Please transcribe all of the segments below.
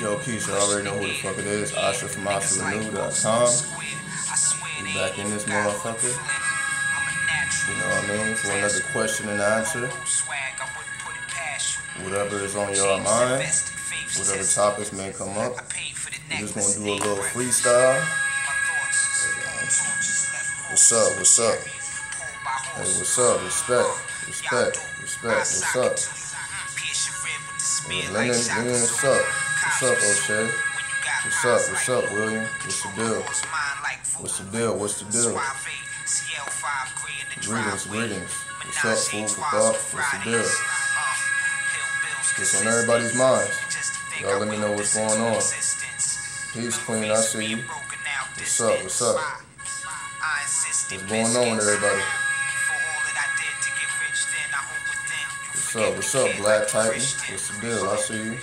Yo, Keisha, I already know who the fuck it is. Asha from asharenu.com. We back in this motherfucker. You know what I mean? For another question and answer. Whatever is on your mind, whatever topics may come up. We're just gonna do a little freestyle. What's up? What's up? Hey, what's up? Respect. Respect. Respect. What's up? Renu, what's up? What's up, O'Shea? What's up? What's up, William? What's the deal? What's the deal? What's the deal? Greetings, greetings. What's up, food for thought? What's the deal? What's on everybody's minds? Y'all let me know what's going on. Peace, Queen, I see you. What's up? What's up? What's going on with everybody? What's up? What's up, Black Titan? What's the deal? I see you.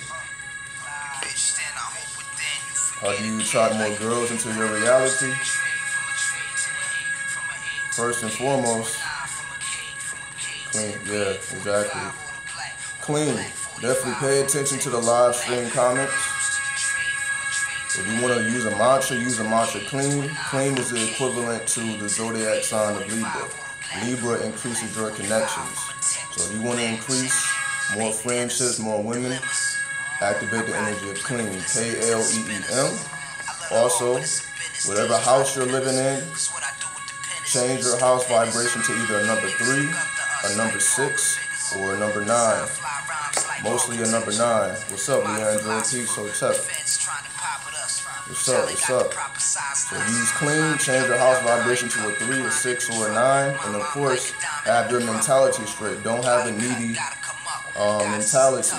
How do you attract more girls into your reality? First and foremost, clean. Yeah, exactly. Clean. Definitely pay attention to the live stream comments. If you want to use a mantra clean. Clean is the equivalent to the zodiac sign of Libra. Libra increases your connections. So if you want to increase more friendships, more women, activate the energy of clean. K-L-E-E-M. Also, whatever house you're living in, change your house vibration to either a number 3, a number 6, or a number 9. Mostly a number 9. What's up, Leandro? Peace, so tough. What's up? What's up? So use clean, change your house vibration to a 3, a 6, or a 9. And of course, have your mentality straight. Don't have a needy mentality.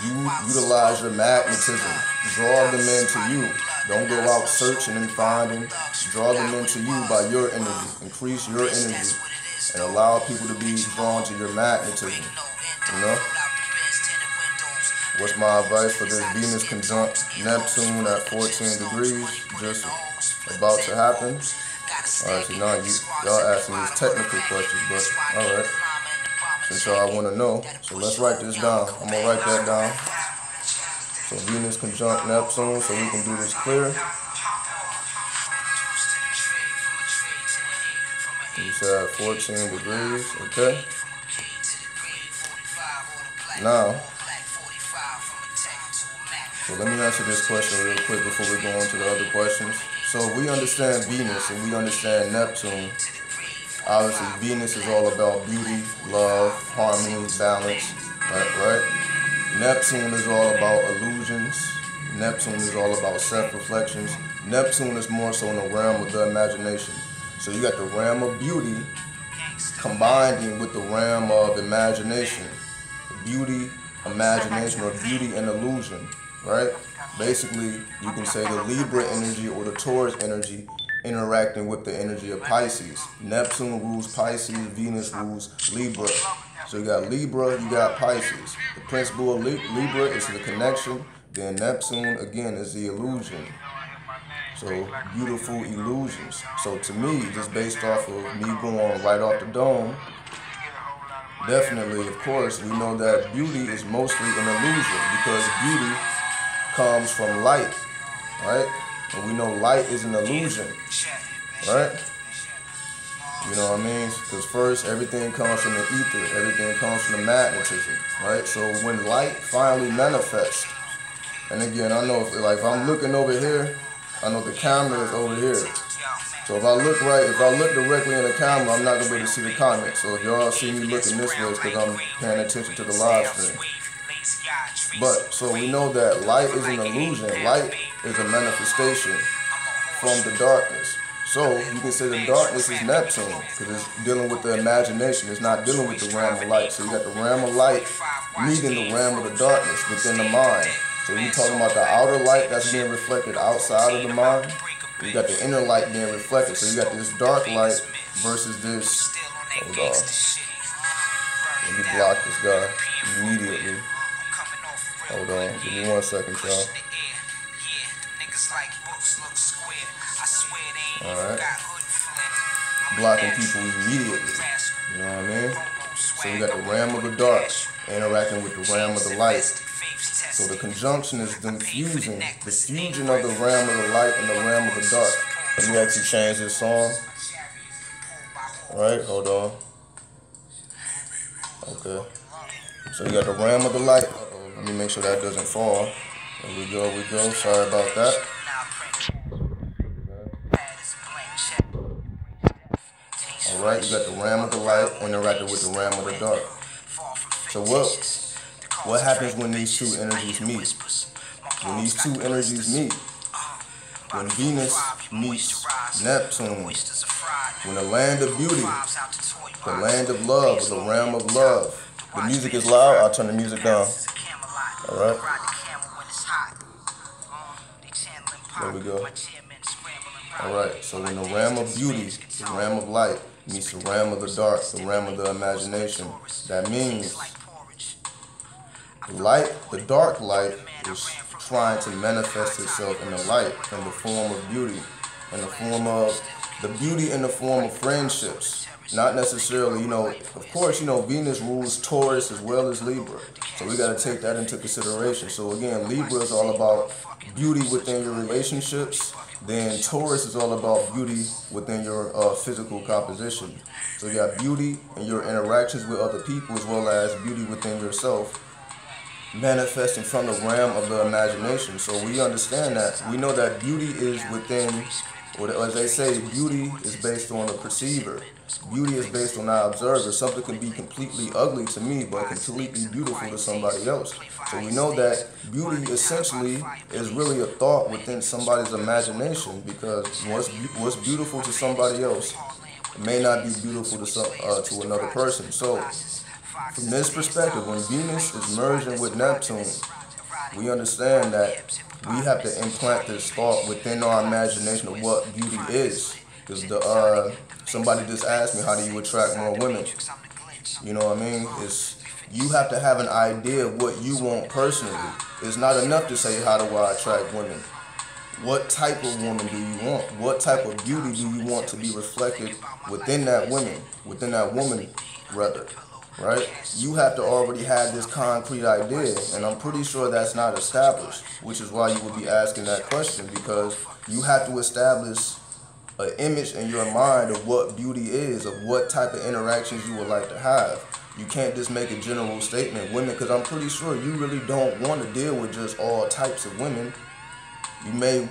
You utilize your magnetism. Draw them into you. Don't go out searching and finding. Draw them into you by your energy. Increase your energy. And allow people to be drawn to your magnetism. You know? What's my advice for this Venus conjunct Neptune at 14 degrees? Just about to happen. Alright, so now y'all asking these technical questions, but alright. Since y'all want to know, so let's write this down. I'm going to write that down. So Venus conjunct Neptune, so we can do this clear. You said 14 degrees, okay? Now, so let me answer this question real quick before we go on to the other questions. So if we understand Venus and we understand Neptune, obviously Venus is all about beauty, love, harmony, balance, right? Neptune is all about illusions. Neptune is all about self-reflections. Neptune is more so in the realm of the imagination. So you got the realm of beauty combining with the realm of imagination. Beauty, imagination, or beauty and illusion, right? Basically, you can say the Libra energy or the Taurus energy interacting with the energy of Pisces. Neptune rules Pisces, Venus rules Libra. So you got Libra, you got Pisces. The principle of Libra is the connection. Then Neptune, again, is the illusion. So, beautiful illusions. So to me, just based off of me going right off the dome, definitely, of course, we know that beauty is mostly an illusion because beauty comes from light, right? And we know light is an illusion, right? You know what I mean? Because first, everything comes from the ether. Everything comes from the magnetism, right? So when light finally manifests, and again, I know if I'm looking over here, I know the camera is over here. So if I look directly in the camera, I'm not going to be able to see the comments. So if y'all see me looking this way, it's because I'm paying attention to the live stream. But, so we know that light is an illusion. Light is a manifestation from the darkness. So you can say the darkness is Neptune because it's dealing with the imagination. It's not dealing with the realm of light. So you got the realm of light meeting the realm of the darkness within the mind. So you're talking about the outer light that's being reflected outside of the mind. You got the inner light being reflected. So you got this dark light versus this. Hold on. Let me block this guy immediately. Hold on. Give me 1 second, y'all. Alright. Blocking people immediately. You know what I mean? So you got the realm of the dark interacting with the realm of the light. So the conjunction is them fusing, the fusion of the realm of the light and the realm of the dark. Let me actually change this song. Alright, hold on. Okay. So you got the realm of the light. Let me make sure that doesn't fall. There we go, Sorry about that. Alright, you got the realm of the light interacting with the realm of the dark. So what happens when these two energies meet? When these two energies meet, when Venus meets Neptune, when the land of beauty, the land of love, the realm of love. The music is loud, I'll turn the music down. Alright. There we go. Alright, so when the realm of beauty, the realm of light, meets the realm of the dark, the realm of the imagination, that means the dark light is trying to manifest itself in the light, in the form of beauty, in the form of the beauty in the form of friendships. Not necessarily, of course, Venus rules Taurus as well as Libra. So we got to take that into consideration. So again, Libra is all about beauty within your relationships. Then Taurus is all about beauty within your physical composition. So you got beauty in your interactions with other people as well as beauty within yourself, manifesting from the realm of the imagination. So we understand that. We know that beauty is within, or as they say, beauty is based on the perceiver. Beauty is based on the observer. Something can be completely ugly to me, but completely beautiful to somebody else. So we know that beauty essentially is really a thought within somebody's imagination, because what's beautiful to somebody else may not be beautiful to another person. So from this perspective, when Venus is merging with Neptune, we understand that we have to implant this thought within our imagination of what beauty is. Because somebody just asked me, how do you attract more women? You know what I mean? You have to have an idea of what you want personally. It's not enough to say, how do I attract women? What type of woman do you want? What type of beauty do you want to be reflected within that woman, rather? Right? You have to already have this concrete idea, and I'm pretty sure that's not established, which is why you would be asking that question, because you have to establish an image in your mind of what beauty is, of what type of interactions you would like to have. You can't just make a general statement, women, because I'm pretty sure you really don't want to deal with just all types of women. You may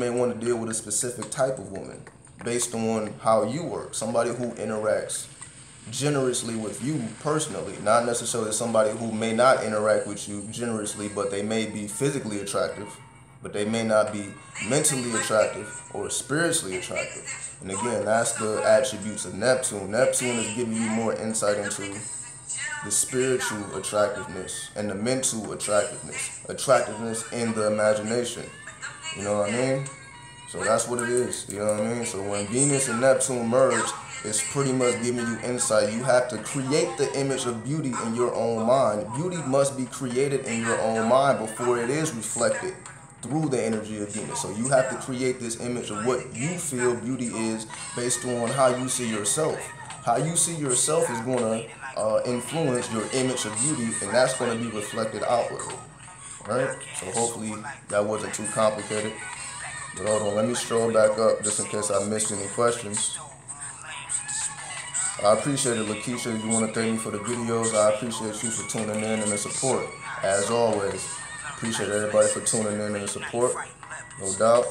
want to deal with a specific type of woman based on how you work. Somebody who interacts generously with you personally, not necessarily somebody who may not interact with you generously, but they may be physically attractive, but they may not be mentally attractive or spiritually attractive. And again, that's the attributes of Neptune. Neptune is giving you more insight into the spiritual attractiveness and the mental attractiveness in the imagination. You know what I mean? So that's what it is. You know what I mean? So when Venus and Neptune merge, it's pretty much giving you insight. You have to create the image of beauty in your own mind. Beauty must be created in your own mind before it is reflected through the energy of Venus. So you have to create this image of what you feel beauty is based on how you see yourself. How you see yourself is going to influence your image of beauty, and that's going to be reflected outwardly. Alright? So hopefully that wasn't too complicated. But hold on, let me scroll back up just in case I missed any questions. I appreciate it, Lakeisha. You want to thank me for the videos. I appreciate you for tuning in and the support. As always, appreciate everybody for tuning in and the support. No doubt.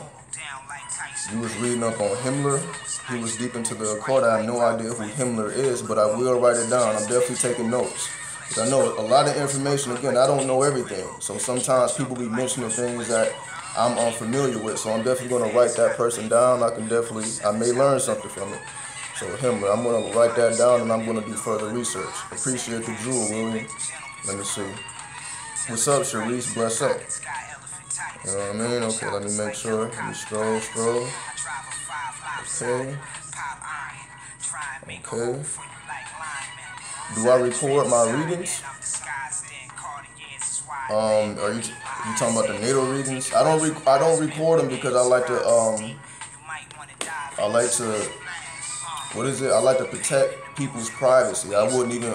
You was reading up on Himmler. He was deep into the occult. I have no idea who Himmler is, but I will write it down. I'm definitely taking notes. Because I know a lot of information. Again, I don't know everything. So sometimes people be mentioning things that I'm unfamiliar with. So I'm definitely going to write that person down. I may learn something from it. So Himmler, I'm going to write that down, and I'm going to do further research. Appreciate the jewel, William. Let me see. What's up, Sharice? Bless up. You know what I mean? Okay, let me make sure. Let me scroll. Okay. Do I record my readings? Are you talking about the natal readings? I don't record them because I like to what is it? I like to protect people's privacy. I wouldn't even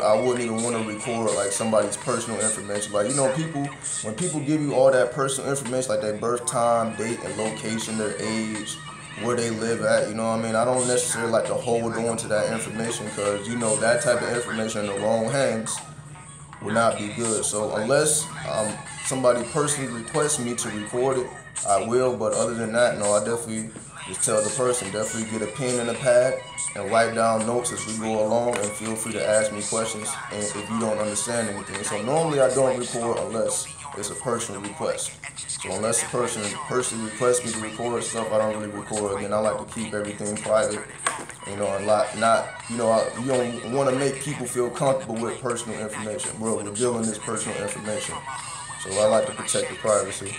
want to record like somebody's personal information. Like, you know, when people give you all that personal information, like their birth time, date, and location, their age, where they live at, you know what I mean? I don't necessarily like to hold on to that information, because, you know, that type of information in the wrong hands will not be good. So unless somebody personally requests me to record it, I will. But other than that, no, I definitely just tell the person, definitely get a pen and a pad and write down notes as we go along, and feel free to ask me questions and if you don't understand anything. So normally I don't record unless it's a personal request. So unless the person personally requests me to record stuff, I don't really record. Again, I like to keep everything private, you know, and you don't want to make people feel comfortable with personal information. We're revealing this personal information, so I like to protect the privacy.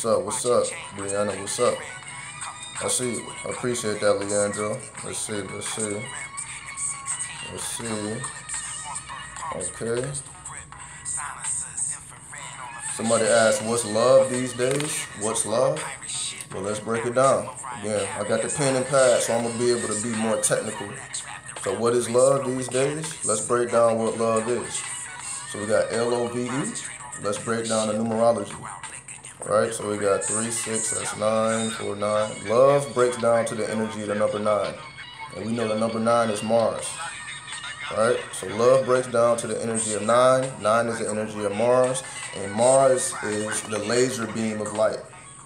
What's up, Brianna? What's up? I see. I appreciate that, Leandro. Let's see. Okay. Somebody asked, what's love these days? What's love? Well, let's break it down. Again, I got the pen and pad, so I'm going to be able to be more technical. So what is love these days? Let's break down what love is. So we got LOVE. Let's break down the numerology. Right, so we got 3, 6, that's 9, 4, 9. Love breaks down to the energy of the number 9. And we know the number 9 is Mars. Right, so love breaks down to the energy of 9. 9 is the energy of Mars. And Mars is the laser beam of light,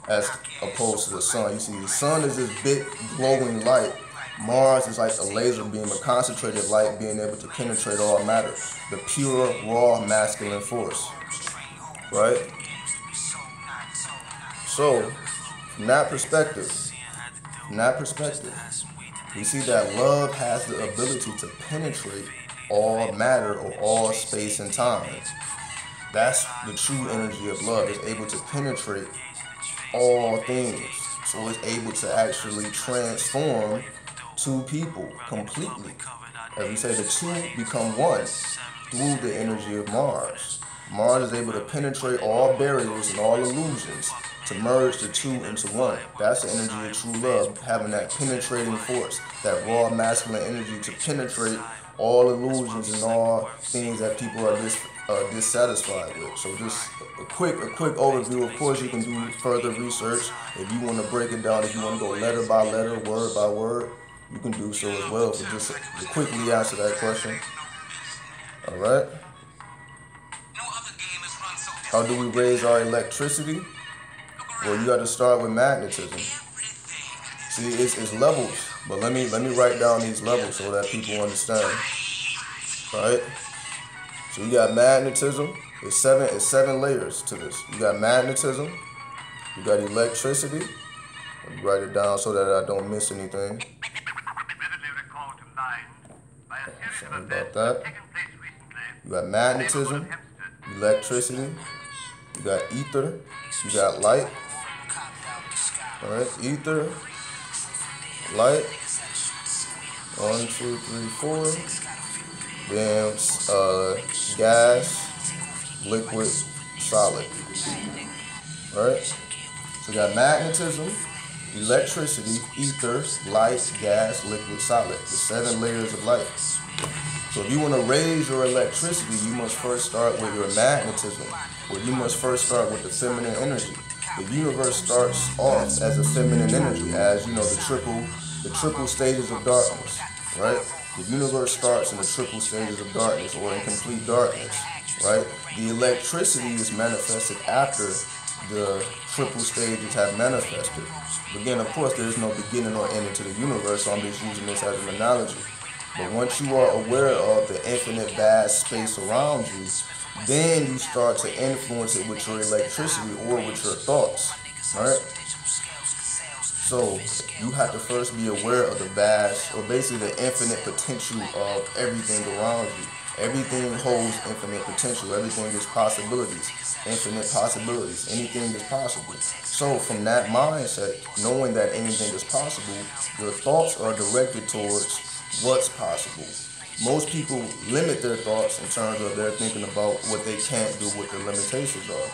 as opposed to the sun. You see, the sun is this big glowing light. Mars is like a laser beam, a concentrated light being able to penetrate all matter. The pure, raw, masculine force. Right? So, from that perspective, we see that love has the ability to penetrate all matter or all space and time. That's the true energy of love. It's able to penetrate all things. So it's able to actually transform two people completely. As we say, the two become one through the energy of Mars. Mars is able to penetrate all barriers and all illusions, to merge the two into one. That's the energy of true love, having that penetrating force, that raw masculine energy to penetrate all illusions and all things that people are dissatisfied with. So just a quick overview. Of course, you can do further research if you want to break it down. If you want to go letter by letter, word by word, you can do so as well. So just to quickly answer that question. All right. How do we raise our electricity? Well, you got to start with magnetism. See, it's levels, but let me write down these levels so that people understand. Right? So you got magnetism. It's seven layers to this. You got magnetism. You got electricity. Let me write it down so that I don't miss anything. Sorry about that. You got magnetism, electricity. You got ether. You got light. Alright, ether, light, 1, 2, 3, 4, then gas, liquid, solid. Alright, so we got magnetism, electricity, ether, light, gas, liquid, solid, the 7 layers of light. So if you want to raise your electricity, you must first start with your magnetism, or you must first start with the feminine energy. The universe starts off as a feminine energy, as you know, the triple stages of darkness, right? The universe starts in the triple stages of darkness, or in complete darkness, right? The electricity is manifested after the triple stages have manifested. Again, of course, there is no beginning or ending to the universe, so I'm just using this as an analogy. But once you are aware of the infinite vast space around you, then you start to influence it with your electricity or with your thoughts, right? So you have to first be aware of the vast, or basically the infinite potential of everything around you. Everything holds infinite potential. Everything is possibilities, infinite possibilities. Anything is possible. So from that mindset, knowing that anything is possible, your thoughts are directed towards what's possible. Most people limit their thoughts in terms of they're thinking about what they can't do, what their limitations are.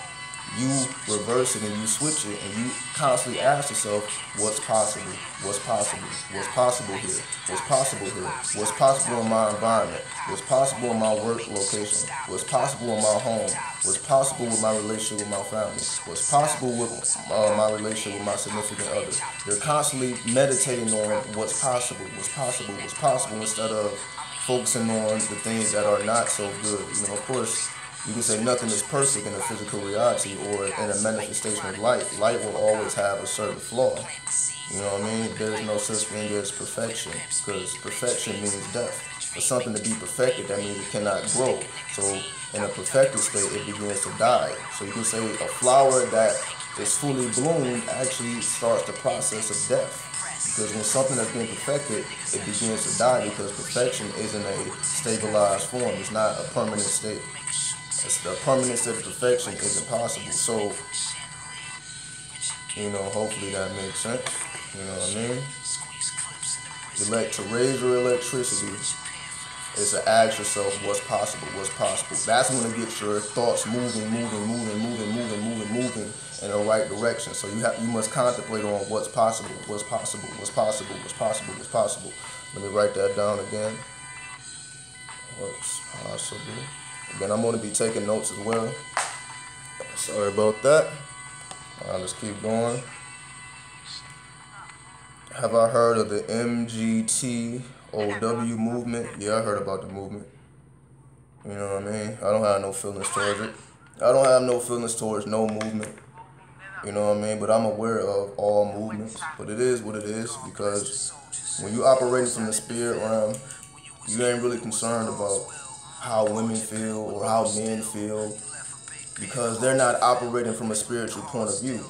you reverse it and you switch it, and you constantly ask yourself, what's possible? What's possible? What's possible here? What's possible here? What's possible in my environment? What's possible in my work location? What's possible in my home? What's possible with my relationship with my family? What's possible with my relationship with my significant other? You're constantly meditating on what's possible, what's possible, what's possible, instead of focusing on the things that are not so good. You know, of course, you can say nothing is perfect in a physical reality or in a manifestation of light. Light will always have a certain flaw. You know what I mean? There's no such thing as perfection, because perfection means death. For something to be perfected, that means it cannot grow. So in a perfected state, it begins to die. So you can say a flower that is fully bloomed actually starts the process of death. Because when something that's being perfected, it begins to die, because perfection isn't a stabilized form. It's not a permanent state. A permanent state of perfection isn't possible. So, you know, hopefully that makes sense. You know what I mean? To raise your electricity is to ask yourself what's possible, what's possible. That's when it gets your thoughts moving in the right direction. So you must contemplate on what's possible, what's possible, what's possible, what's possible, what's possible. Let me write that down again. What's possible? Again, I'm going to be taking notes as well. Sorry about that. Let's keep going. Have I heard of the MGTOW movement? Yeah, I heard about the movement. You know what I mean? I don't have no feelings towards it. I don't have no feelings towards no movement. You know what I mean? But I'm aware of all movements. But it is what it is, because when you operating from the spirit realm, you ain't really concerned about how women feel or how men feel, because they're not operating from a spiritual point of view.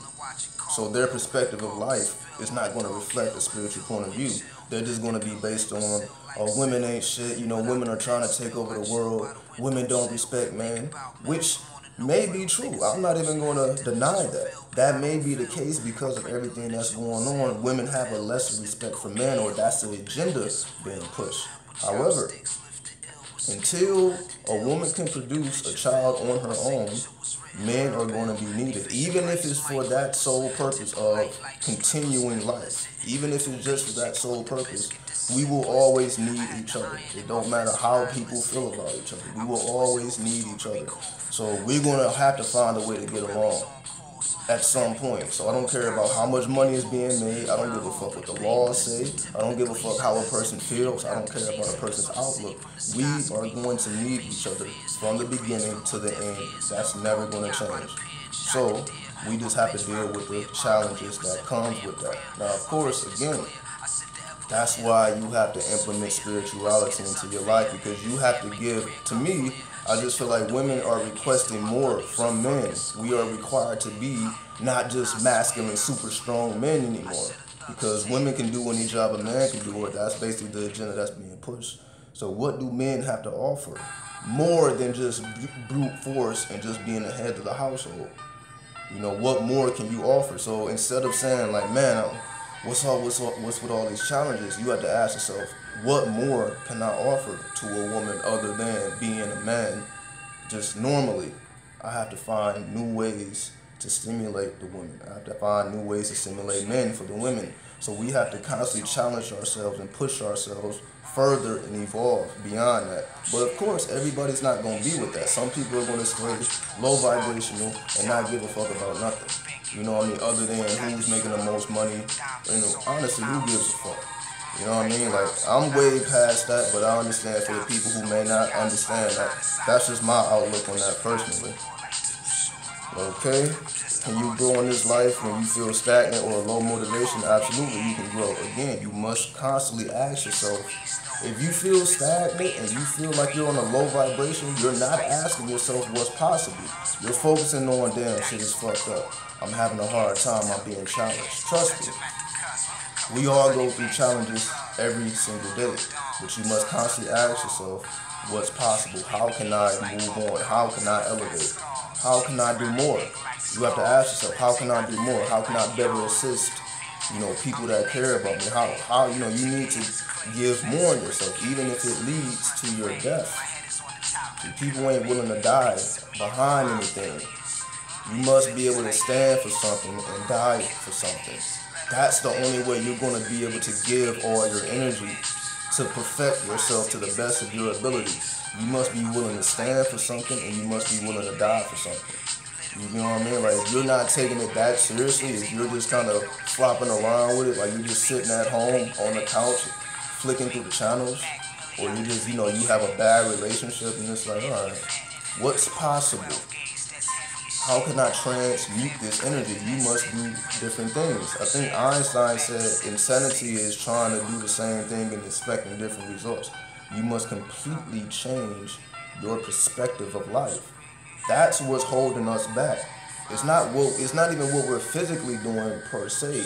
So their perspective of life is not going to reflect a spiritual point of view. They're just going to be based on, oh, women ain't shit, you know, women are trying to take over the world, women don't respect men, which may be true. I'm not even going to deny that. That may be the case because of everything that's going on. Women have a lesser respect for men, or that's the agenda being pushed. However, until a woman can produce a child on her own, men are going to be needed, even if it's for that sole purpose of continuing life. Even if it's just for that sole purpose, we will always need each other. It don't matter how people feel about each other. We will always need each other. So we're going to have to find a way to get along at some point. So I don't care about how much money is being made. I don't give a fuck what the laws say. I don't give a fuck how a person feels. I don't care about a person's outlook. We are going to need each other from the beginning to the end. That's never going to change. So we just have to deal with the challenges that comes with that. Now, of course, again, that's why you have to implement spirituality into your life, because you have to give, to me, I just feel like women are requesting more from men. We are required to be not just masculine, super strong men anymore, because women can do any job a man can do, or that's basically the agenda that's being pushed. So what do men have to offer? More than just brute force and just being the head of the household. You know, what more can you offer? So instead of saying like, man, what's with all these challenges, you have to ask yourself, what more can I offer to a woman other than being a man? Just normally, I have to find new ways to stimulate the women. I have to find new ways to stimulate men for the women. So we have to constantly challenge ourselves and push ourselves further and evolve beyond that. But of course, everybody's not going to be with that. Some people are going to stay low vibrational and not give a fuck about nothing. You know what I mean? Other than who's making the most money. You know, honestly, who gives a fuck? You know what I mean? Like, I'm way past that, but I understand for the people who may not understand that. That's just my outlook on that personally. Okay? Can you grow in this life when you feel stagnant or low motivation? Absolutely, you can grow. Again, you must constantly ask yourself, if you feel stagnant and you feel like you're on a low vibration, you're not asking yourself what's possible. You're focusing on, damn, shit is fucked up. I'm having a hard time, I'm being challenged. Trust me. We all go through challenges every single day, but you must constantly ask yourself, what's possible? How can I move on? How can I elevate? How can I do more? You have to ask yourself, how can I do more? How can I better assist, you know, people that care about me? How you know, you need to give more of yourself, even if it leads to your death. See, people ain't willing to die behind anything. You must be able to stand for something and die for something. That's the only way you're going to be able to give all your energy to perfect yourself to the best of your ability. You must be willing to stand for something, and you must be willing to die for something. You know what I mean? Like, if you're not taking it that seriously, if you're just kind of flopping around with it, like you're just sitting at home on the couch, flicking through the channels, or you just, you know, you have a bad relationship, and it's like, all right, what's possible? How can I transmute this energy? You must do different things. I think Einstein said insanity is trying to do the same thing and expecting different results. You must completely change your perspective of life. That's what's holding us back. It's not even what we're physically doing per se.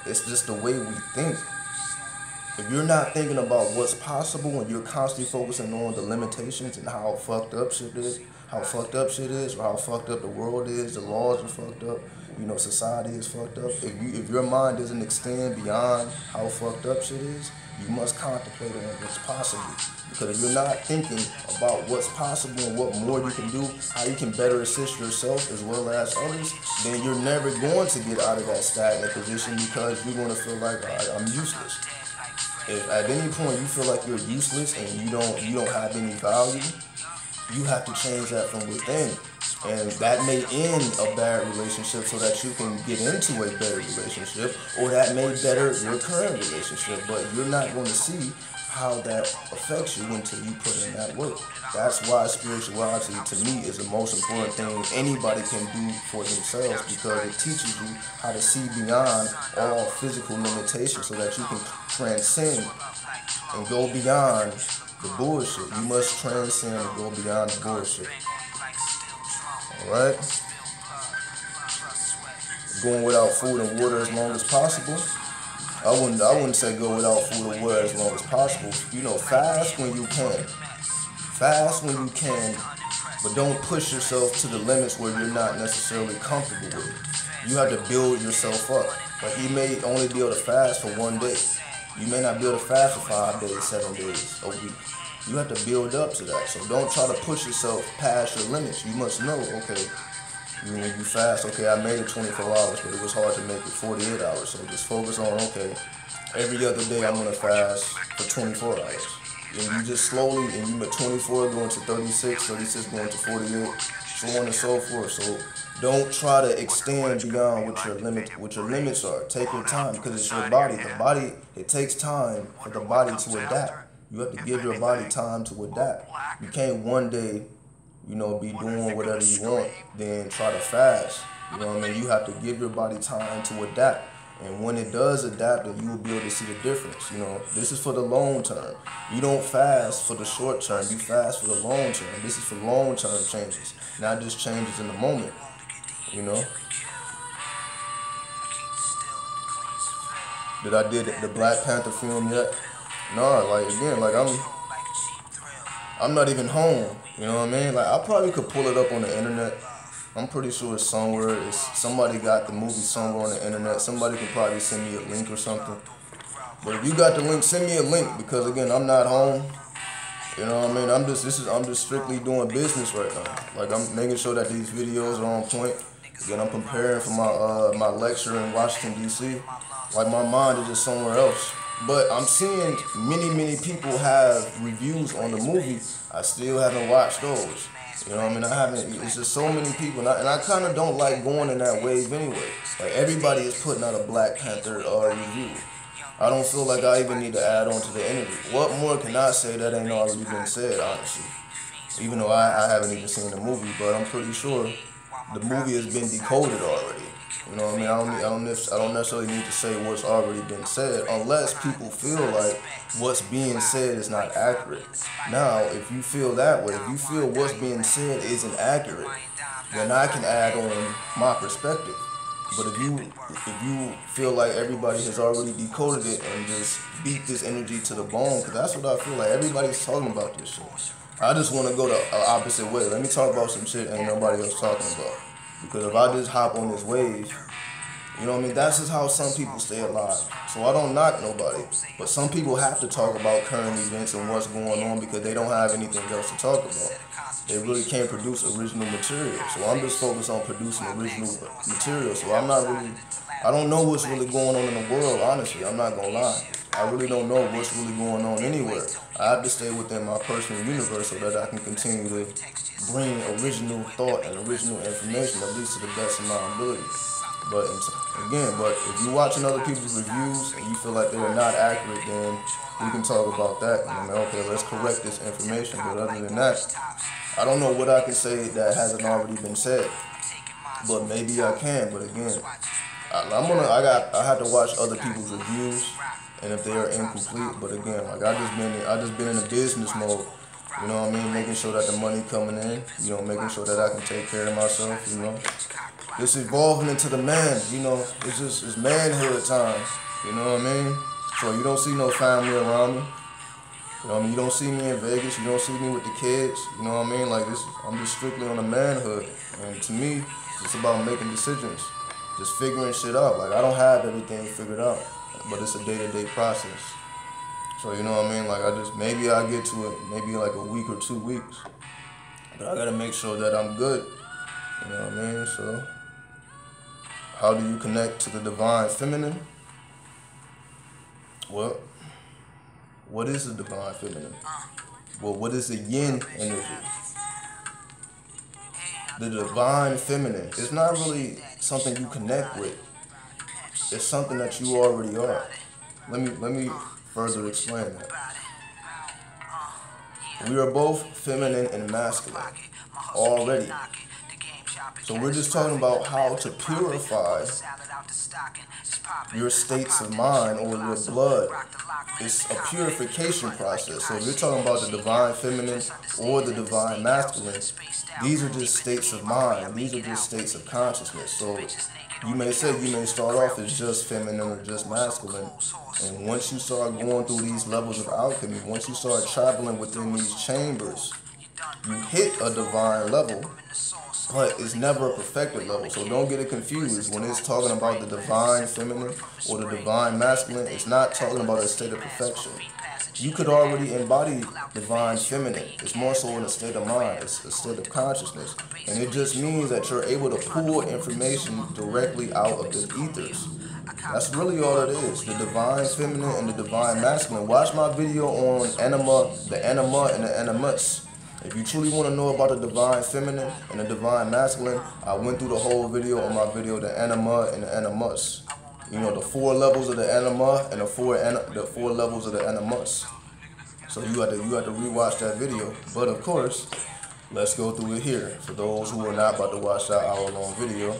It's just the way we think. If you're not thinking about what's possible and you're constantly focusing on the limitations and how fucked up shit is, or how fucked up the world is, the laws are fucked up, you know, society is fucked up. If your mind doesn't extend beyond how fucked up shit is, you must contemplate on what's possible. Because if you're not thinking about what's possible and what more you can do, how you can better assist yourself as well as others, then you're never going to get out of that stagnant position, because you're going to feel like, I'm useless. If at any point you feel like you're useless and you don't have any value, you have to change that from within. And that may end a bad relationship so that you can get into a better relationship, or that may better your current relationship. But you're not going to see how that affects you until you put in that work. That's why spirituality, to me, is the most important thing anybody can do for themselves, because it teaches you how to see beyond all physical limitations so that you can transcend and go beyond the bullshit. You must transcend and go beyond the bullshit. Alright? Going without food and water as long as possible. I wouldn't say go without food and water as long as possible. You know, fast when you can. Fast when you can, but don't push yourself to the limits where you're not necessarily comfortable with it. You have to build yourself up. Like, you may only be able to fast for one day. You may not be able to fast for 5 days, 7 days, a week. You have to build up to that. So don't try to push yourself past your limits. You must know, okay, when you fast, okay, I made it 24 hours, but it was hard to make it 48 hours. So just focus on, okay, every other day I'm going to fast for 24 hours. And you just slowly, and you at 24 going to 36, 36 going to 48, so on and so forth. So don't try to extend beyond what your limits are. Take your time, because it's your body. The body, it takes time for the body to adapt. You have to give your body time to adapt. You can't one day, you know, be doing whatever you want, then try to fast. You know what I mean? You have to give your body time to adapt. And when it does adapt, then you will be able to see the difference. You know, this is for the long term. You don't fast for the short term. You fast for the long term. This is for long term changes, not just changes in the moment. You know? Did I did the Black Panther film yet? No, like, again, like, I'm not even home. You know what I mean? Like, I probably could pull it up on the internet. I'm pretty sure it's somewhere. Somebody got the movie somewhere on the internet. Somebody can probably send me a link or something. But if you got the link, send me a link, because again, I'm not home. You know what I mean? I'm just strictly doing business right now. Like, I'm making sure that these videos are on point. Again, I'm preparing for my lecture in Washington, D.C. Like, my mind is just somewhere else. But I'm seeing many people have reviews on the movie. I still haven't watched those. You know what I mean? I haven't. It's just so many people, and I kind of don't like going in that wave anyway. Like, everybody is putting out a Black Panther review. I don't feel like I even need to add on to the energy. What more can I say that ain't already been said, honestly? Even though I haven't even seen the movie, but I'm pretty sure the movie has been decoded already. You know what I mean? I don't necessarily need to say what's already been said, unless people feel like what's being said is not accurate. Now, if you feel that way, if you feel what's being said isn't accurate, then I can add on my perspective. But if you feel like everybody has already decoded it and just beat this energy to the bone, because that's what I feel like. Everybody's talking about this shit. I just want to go the opposite way. Let me talk about some shit ain't nobody else talking about. Because if I just hop on this wave You know what I mean? That's just how some people stay alive. So I don't knock nobody. But some people have to talk about current events and what's going on because they don't have anything else to talk about. They really can't produce original material. So I'm just focused on producing original material. So I don't know what's really going on in the world, honestly. I'm not going to lie. I really don't know what's really going on anywhere. I have to stay within my personal universe so that I can continue to bring original thought and original information, at least to the best of my ability. But if you're watching other people's reviews and you feel like they're not accurate, then we can talk about that. And then, okay, let's correct this information. But other than that, I don't know what I can say that hasn't already been said. But maybe I can. But again, I have to watch other people's reviews, and if they are incomplete. But again, like I just been in a business mode. You know what I mean? Making sure that the money coming in. You know, making sure that I can take care of myself. You know. It's evolving into the man, you know, it's manhood time, you know what I mean? So you don't see no family around me, you know what I mean? You don't see me in Vegas, you don't see me with the kids, you know what I mean? Like this, I'm just strictly on the manhood, and to me, it's about making decisions, just figuring shit out. Like I don't have everything figured out, but it's a day-to-day process. So you know what I mean? Like maybe I'll get to it, maybe like a week or 2 weeks, but I gotta make sure that I'm good, you know what I mean? So. How do you connect to the divine feminine? Well, what is the divine feminine? Well, what is the yin energy? The divine feminine is not really something you connect with. It's something that you already are. Let me further explain that. We are both feminine and masculine already. So we're just talking about how to purify your states of mind or your blood. It's a purification process. So if you're talking about the divine feminine or the divine masculine, these are just states of mind. These are just states of consciousness. So you may start off as just feminine or just masculine. And once you start going through these levels of alchemy, once you start traveling within these chambers, you hit a divine level. But it's never a perfected level, so don't get it confused. When it's talking about the divine feminine or the divine masculine, it's not talking about a state of perfection. You could already embody divine feminine. It's more so in a state of mind, it's a state of consciousness. And it just means that you're able to pull information directly out of the ethers. That's really all it is, the divine feminine and the divine masculine. Watch my video on anima, the anima and the animus. If you truly want to know about the divine feminine and the divine masculine, I went through the whole video on my video, the anima and the animus. You know, the 4 levels of the anima and the four levels of the animus. So you have to rewatch that video. But of course, let's go through it here. For those who are not about to watch that hour-long video,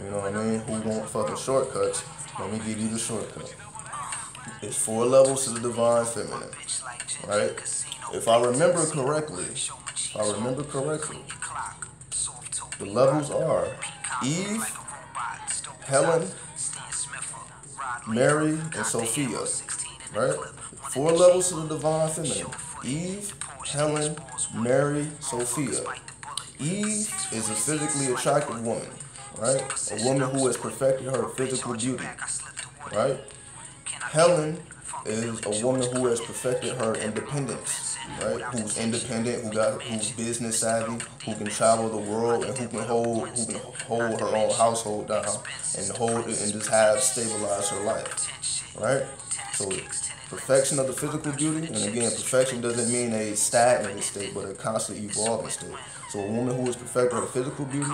you know what I mean, who want fucking shortcuts, let me give you the shortcut. It's 4 levels to the divine feminine, right? If I remember correctly, the levels are Eve, Helen, Mary, and Sophia, right? 4 levels to the divine feminine. Eve, Helen, Mary, Sophia. Eve is a physically attractive woman, right? A woman who has perfected her physical beauty, right? Helen is a woman who has perfected her independence, right? Who's independent, who's business savvy, who can travel the world, and who can hold her own household down and hold it and just have stabilized her life, right? So perfection of the physical beauty, and again, perfection doesn't mean a stagnant state, but a constantly evolving state. So a woman who has perfected her physical beauty.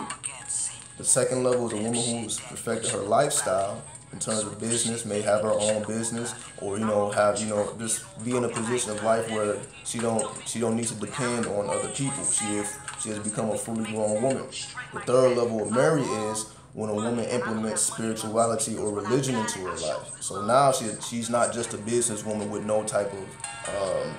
The second level is a woman who has perfected her lifestyle. In terms of business, may have her own business, or just be in a position of life where she don't need to depend on other people. She has become a fully grown woman. The third level of Mary is when a woman implements spirituality or religion into her life. So now she's not just a businesswoman with no type of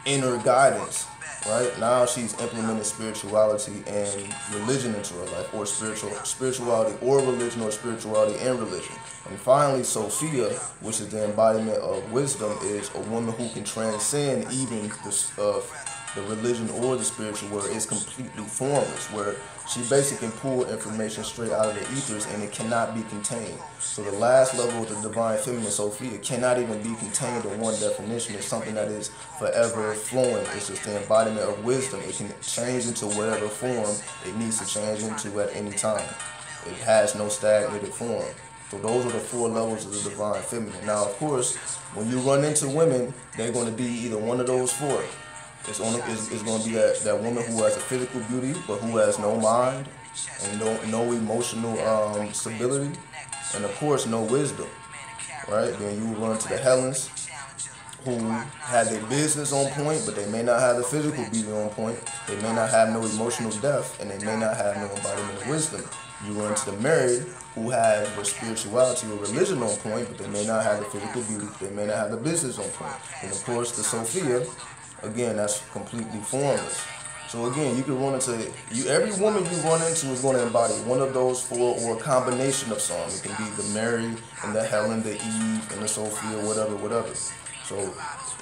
inner guidance. Right now, she's implementing spirituality and religion into her life, or spirituality or religion, or spirituality and religion. And finally, Sophia, which is the embodiment of wisdom, is a woman who can transcend even the the religion or the spiritual world is completely formless, where she basically can pull information straight out of the ethers and it cannot be contained. So the last level of the divine feminine, Sophia, cannot even be contained in one definition. It's something that is forever flowing. It's just the embodiment of wisdom. It can change into whatever form it needs to change into at any time. It has no stagnated form. So those are the 4 levels of the divine feminine. Now, of course, when you run into women, they're going to be either one of those 4. It's going to be that woman who has a physical beauty, but who has no mind and no emotional stability, and of course, no wisdom, right? Then you run to the Helens, who have their business on point, but they may not have the physical beauty on point. They may not have no emotional depth, and they may not have no embodiment of wisdom. You run to the married, who have their spirituality or religion on point, but they may not have the physical beauty. They may not have the business on point. And of course, the Sophia, again, that's completely formless. So again, you can run into every woman you run into is going to embody one of those 4 or a combination of some. It can be the Mary and the Helen, the Eve and the Sophia, whatever. So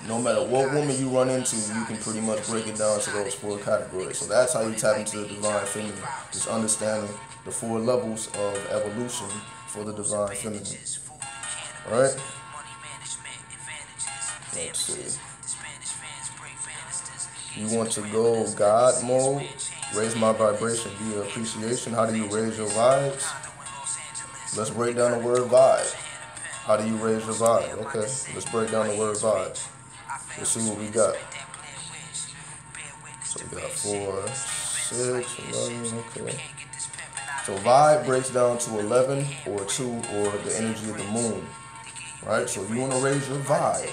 no matter what woman you run into, you can pretty much break it down to those 4 categories. So that's how you tap into the divine feminine, just understanding the 4 levels of evolution for the divine feminine. All right? Let's see. You want to go God mode, raise my vibration via appreciation. How do you raise your vibes? Let's break down the word vibe. How do you raise your vibe? Okay, let's break down the word vibe. Let's see what we got. So we got 4, 6, 11, okay. So vibe breaks down to 11 or 2 or the energy of the moon, right? So if you want to raise your vibe,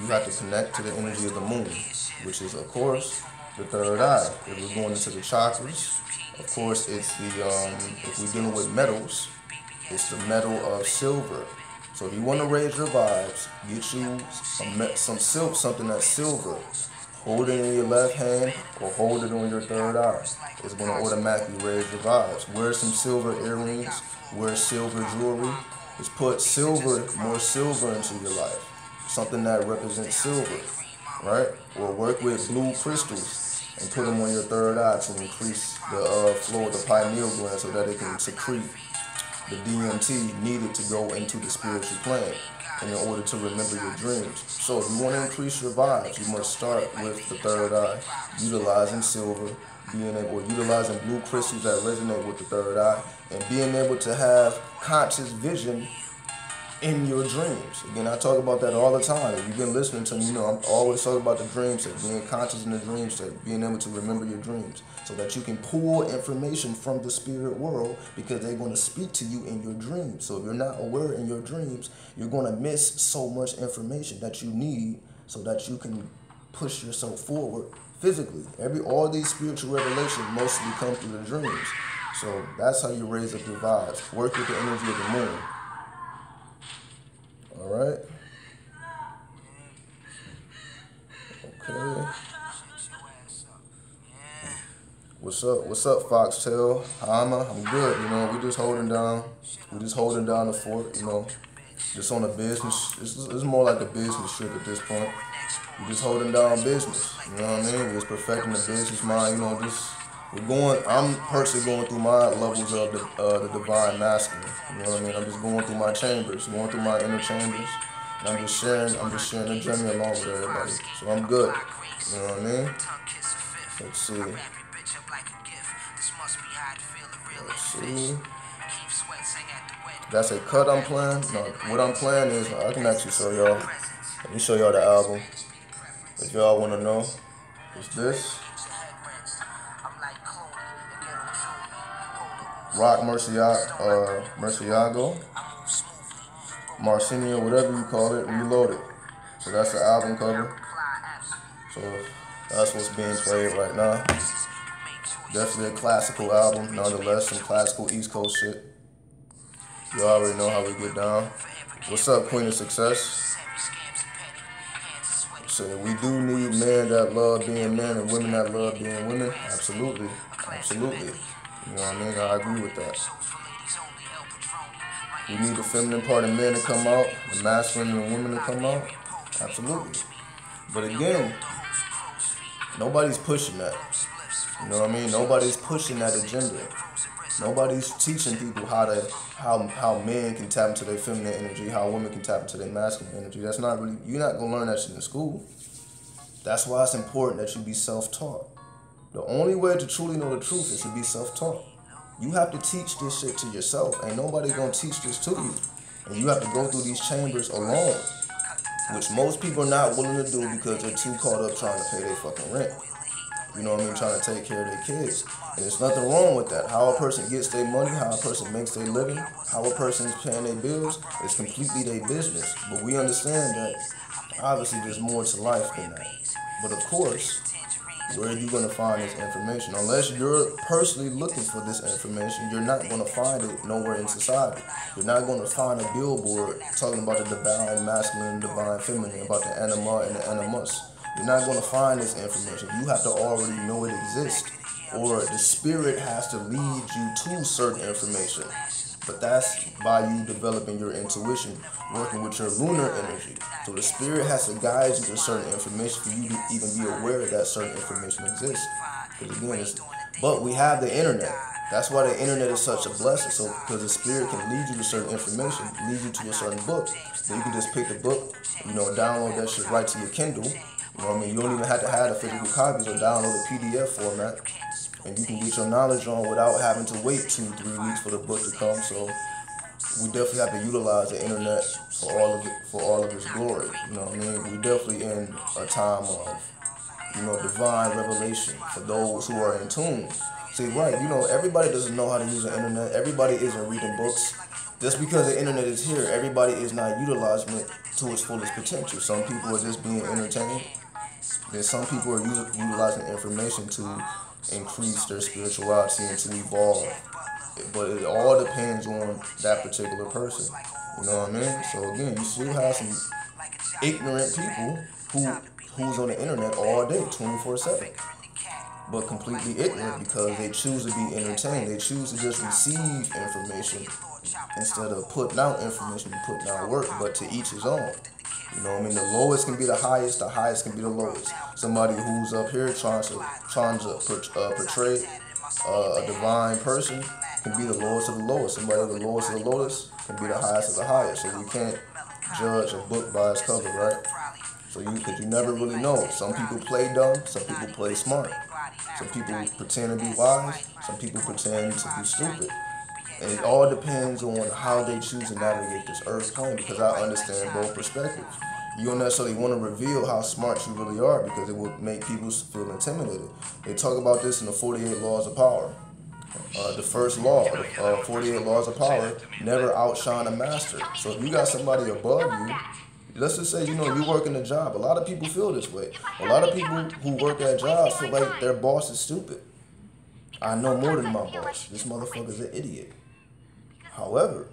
you have to connect to the energy of the moon, which is, of course, the 3rd eye. If we're going into the chakras, of course, it's if we're dealing with metals, it's the metal of silver. So if you want to raise your vibes, get you some silk, something that's silver. Hold it in your left hand or hold it on your 3rd eye. It's going to automatically raise your vibes. Wear some silver earrings, wear silver jewelry. Just put more silver into your life. Something that represents silver, right? Or work with blue crystals and put them on your 3rd eye to increase the flow of the pineal gland so that it can secrete the DMT needed to go into the spiritual plane and in order to remember your dreams. So if you want to increase your vibes, you must start with the 3rd eye, utilizing silver, utilizing blue crystals that resonate with the 3rd eye, and being able to have conscious vision in your dreams. Again, I talk about that all the time. If you've been listening to me, you know I'm always talking about the dream state, being conscious in the dream state, being able to remember your dreams so that you can pull information from the spirit world because they're going to speak to you in your dreams. So if you're not aware in your dreams, you're going to miss so much information that you need so that you can push yourself forward physically. All these spiritual revelations mostly come through the dreams. So that's how you raise up your vibes. Work with the energy of the moon. All right. Okay. What's up, Foxtail? I'm good. You know, we just holding down the fort. You know, just on a business. It's more like a business trip at this point. We're just holding down business. You know what I mean? We're just perfecting the business mind. You know, I'm personally going through my levels of the divine masculine. You know what I mean? I'm just going through my chambers, going through my inner chambers, and I'm just sharing the journey along with everybody. So I'm good. You know what I mean? Let's see. That's a cut I'm playing. No, what I'm playing is I can actually show y'all. Let me show y'all the album. If y'all want to know, it's this. Rock Murcielago, Marcinia, whatever you call it, Reloaded. So that's the album cover. So that's what's being played right now. Definitely a classical album, nonetheless, some classical East Coast shit. You already know how we get down. What's up, Queen of Success? So we do need men that love being men and women that love being women. Absolutely. Absolutely. You know what I mean? I agree with that. We need the feminine part of men to come out, the masculine and the women to come out. Absolutely. But again, Nobody's pushing that. You know what I mean? Nobody's pushing that agenda. Nobody's teaching people how men can tap into their feminine energy, how women can tap into their masculine energy. That's not really, you're not gonna learn that shit in school. That's why it's important that you be self-taught. The only way to truly know the truth is to be self-taught. You have to teach this shit to yourself. Ain't nobody gonna teach this to you. And you have to go through these chambers alone, which most people are not willing to do because they're too caught up trying to pay their fucking rent. You know what I mean? Trying to take care of their kids. And there's nothing wrong with that. How a person gets their money, how a person makes their living, how a person is paying their bills, is completely their business. But we understand that obviously there's more to life than that. But of course, where are you going to find this information? Unless you're personally looking for this information, you're not going to find it nowhere in society. You're not going to find a billboard talking about the divine masculine, divine feminine, about the anima and the animus. You're not going to find this information. You have to already know it exists. Or the spirit has to lead you to certain information. But that's by you developing your intuition, working with your lunar energy. So the spirit has to guide you to certain information for you to even be aware that certain information exists. But we have the internet. That's why the internet is such a blessing. So because the spirit can lead you to certain information, lead you to a certain book. Then you can just pick the book, download that shit right to your Kindle. You know what I mean? You don't even have to have the physical copies or download the PDF format. And you can get your knowledge on without having to wait 2-3 weeks for the book to come. So we definitely have to utilize the internet for all of its glory. You know what I mean? We definitely in a time of, divine revelation for those who are in tune. See, right, everybody doesn't know how to use the internet. Everybody isn't reading books. Just because the internet is here, everybody is not utilizing it to its fullest potential. Some people are just being entertained. Then some people are utilizing information to increase their spirituality and to evolve. But it all depends on that particular person. You know what I mean? So again, you still have some ignorant people who's on the internet all day, 24/7. But completely ignorant because they choose to be entertained. They choose to just receive information instead of putting out information and putting out work, but to each his own. You know what I mean? The lowest can be the highest can be the lowest. Somebody who's up here trying to portray a divine person can be the lowest of the lowest. Somebody the lowest of the lowest can be the highest of the highest. So we can't judge a book by its cover, right? So because you never really know. Some people play dumb, some people play smart. Some people pretend to be wise, some people pretend to be stupid. And it all depends on how they choose to navigate this earth plane, because I understand both perspectives. You don't necessarily want to reveal how smart you really are because it will make people feel intimidated. They talk about this in the 48 Laws of Power. The first law, 48 Laws of Power, never outshine a master. So if you got somebody above you, let's just say, you working a job. A lot of people feel this way. A lot of people who work at jobs feel like their boss is stupid. I know more than my boss. This motherfucker's an idiot. However,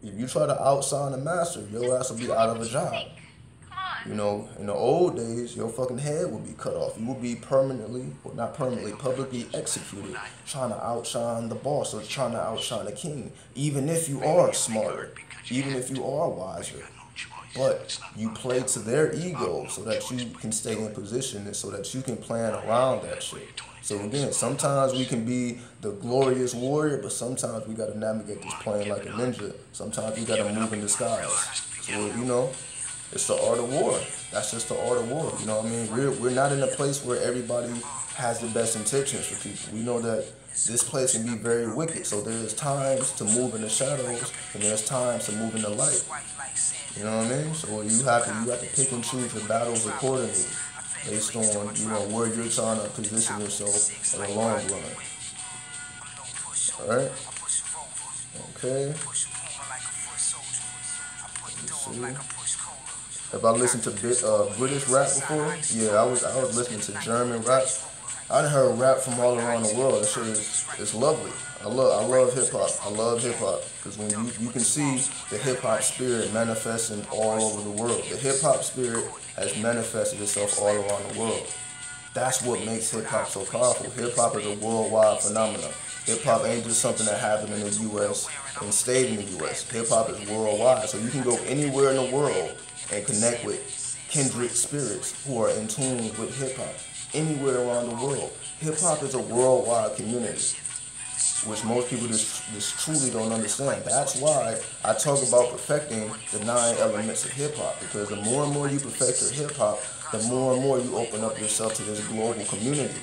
if you try to outshine the master, your ass will be out of a job. In the old days, your fucking head would be cut off. You would be publicly executed, trying to outshine the boss or trying to outshine the king. Even if you are smarter, even if you are wiser. But you play to their ego so that you can stay in position and so that you can plan around that shit. So again, sometimes we can be the glorious warrior, but sometimes we got to navigate this plane like a ninja. Sometimes we got to move in disguise. So, it's the art of war. That's just the art of war. You know what I mean? We're not in a place where everybody has the best intentions for people. We know that this place can be very wicked. So there's times to move in the shadows and there's times to move in the light. You know what I mean? So you have to pick and choose your battles accordingly, based on where you're trying to position yourself in the long run. All right. Okay. Let's see. Have I listened to British rap before? Yeah, I was listening to German rap. I done heard rap from all around the world. That shit is lovely. I love hip hop. I love hip hop because when you can see the hip hop spirit manifesting all over the world. The hip hop spirit has manifested itself all around the world. That's what makes hip hop so powerful. Hip hop is a worldwide phenomenon. Hip hop ain't just something that happened in the U.S. and stayed in the U.S. Hip hop is worldwide, so you can go anywhere in the world and connect with kindred spirits who are in tune with hip hop. anywhere around the world. Hip-hop is a worldwide community, which most people just truly don't understand. That's why I talk about perfecting the 9 elements of hip-hop, because the more and more you perfect your hip-hop, the more and more you open up yourself to this global community.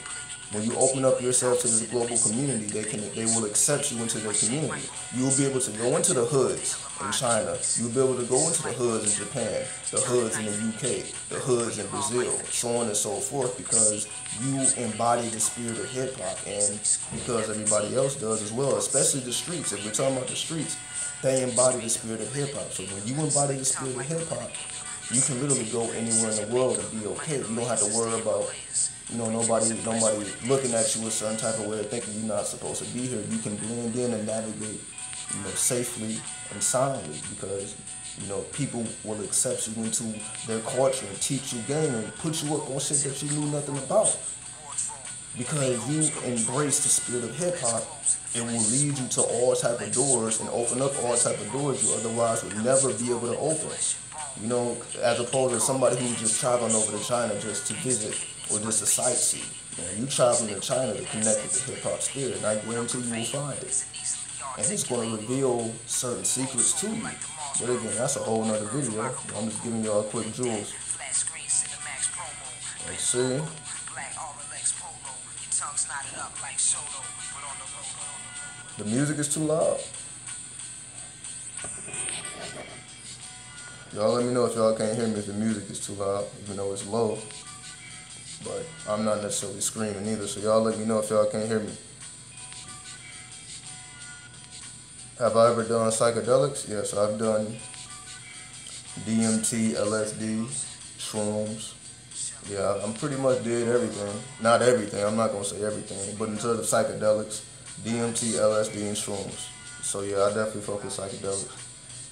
When you open up yourself to this global community, they will accept you into their community. You'll be able to go into the hoods in China. You'll be able to go into the hoods in Japan, the hoods in the UK, the hoods in Brazil, so on and so forth, because you embody the spirit of hip-hop, and because everybody else does as well, especially the streets. If we're talking about the streets, they embody the spirit of hip-hop. So when you embody the spirit of hip-hop, you can literally go anywhere in the world and be okay. You don't have to worry about, nobody looking at you a certain type of way or thinking you're not supposed to be here. You can blend in and navigate, safely and soundly, because, people will accept you into their culture and teach you game and put you up on shit that you knew nothing about. Because you embrace the spirit of hip hop, it will lead you to all type of doors and open up all type of doors you otherwise would never be able to open. As opposed to somebody who's just traveling over to China just to visit or just to sightsee. You traveling to China to connect with the hip-hop spirit, and I guarantee you will find it. And it's going to reveal certain secrets to you. But again, that's a whole nother video. I'm just giving y'all quick jewels. Let's see. The music is too loud. Y'all let me know if y'all can't hear me if the music is too loud, even though it's low. But I'm not necessarily screaming either, so y'all let me know if y'all can't hear me. Have I ever done psychedelics? Yes, I've done DMT, LSD, shrooms. Yeah, I'm pretty much did everything. Not everything, I'm not going to say everything, but in terms of psychedelics, DMT, LSD, and shrooms. So yeah, I definitely fuck with psychedelics.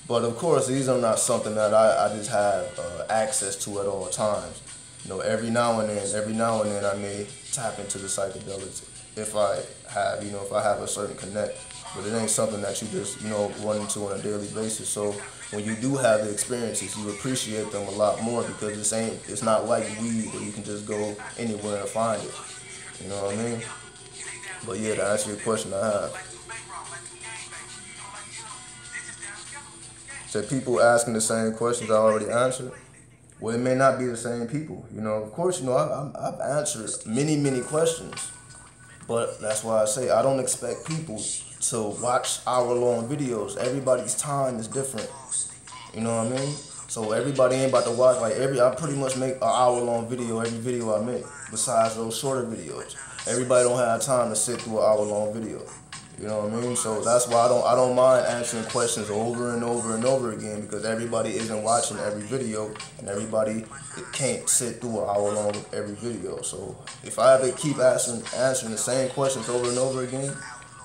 But of course, these are not something that I just have access to at all times. Every now and then I may tap into the psychedelics if I have, if I have a certain connect. But it ain't something that you just, run into on a daily basis. So when you do have the experiences, you appreciate them a lot more, because it's not like weed where you can just go anywhere and find it. You know what I mean? But yeah, to answer your question, I have. So people asking the same questions I already answered. Well, it may not be the same people. Of course, I've answered many questions. But that's why I say I don't expect people to watch hour-long videos. Everybody's time is different. You know what I mean? So everybody ain't about to watch, I pretty much make an hour-long video every video I make, besides those shorter videos. Everybody don't have time to sit through an hour-long video. You know what I mean? So that's why I don't mind answering questions over and over and over again, because everybody isn't watching every video, and everybody can't sit through an hour long every video. So if I have to keep answering the same questions over and over again,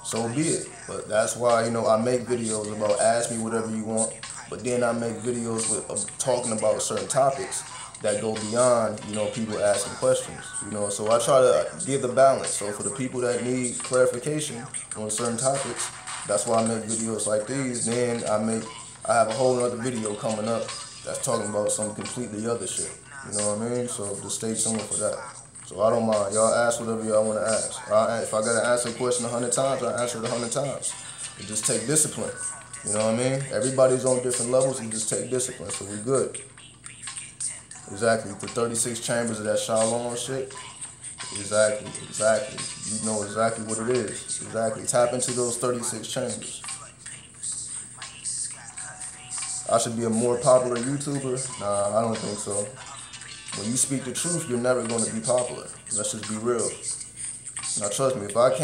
so be it. But that's why, I make videos about ask me whatever you want, but then I make videos with talking about certain topics that go beyond, people asking questions, so I try to give the balance. So for the people that need clarification on certain topics, that's why I make videos like these. Then I have a whole other video coming up that's talking about some completely other shit, you know what I mean? So just stay tuned for that. So I don't mind, y'all ask whatever y'all want to ask. If I gotta answer a question 100 times, I answer it 100 times. It just take discipline, you know what I mean? Everybody's on different levels, you just take discipline, so we good. Exactly, the 36 chambers of that Shalom shit. Exactly. You know exactly what it is. Exactly. Tap into those 36 chambers. I should be a more popular YouTuber? Nah, I don't think so. When you speak the truth, you're never going to be popular. Let's just be real. Now trust me, if I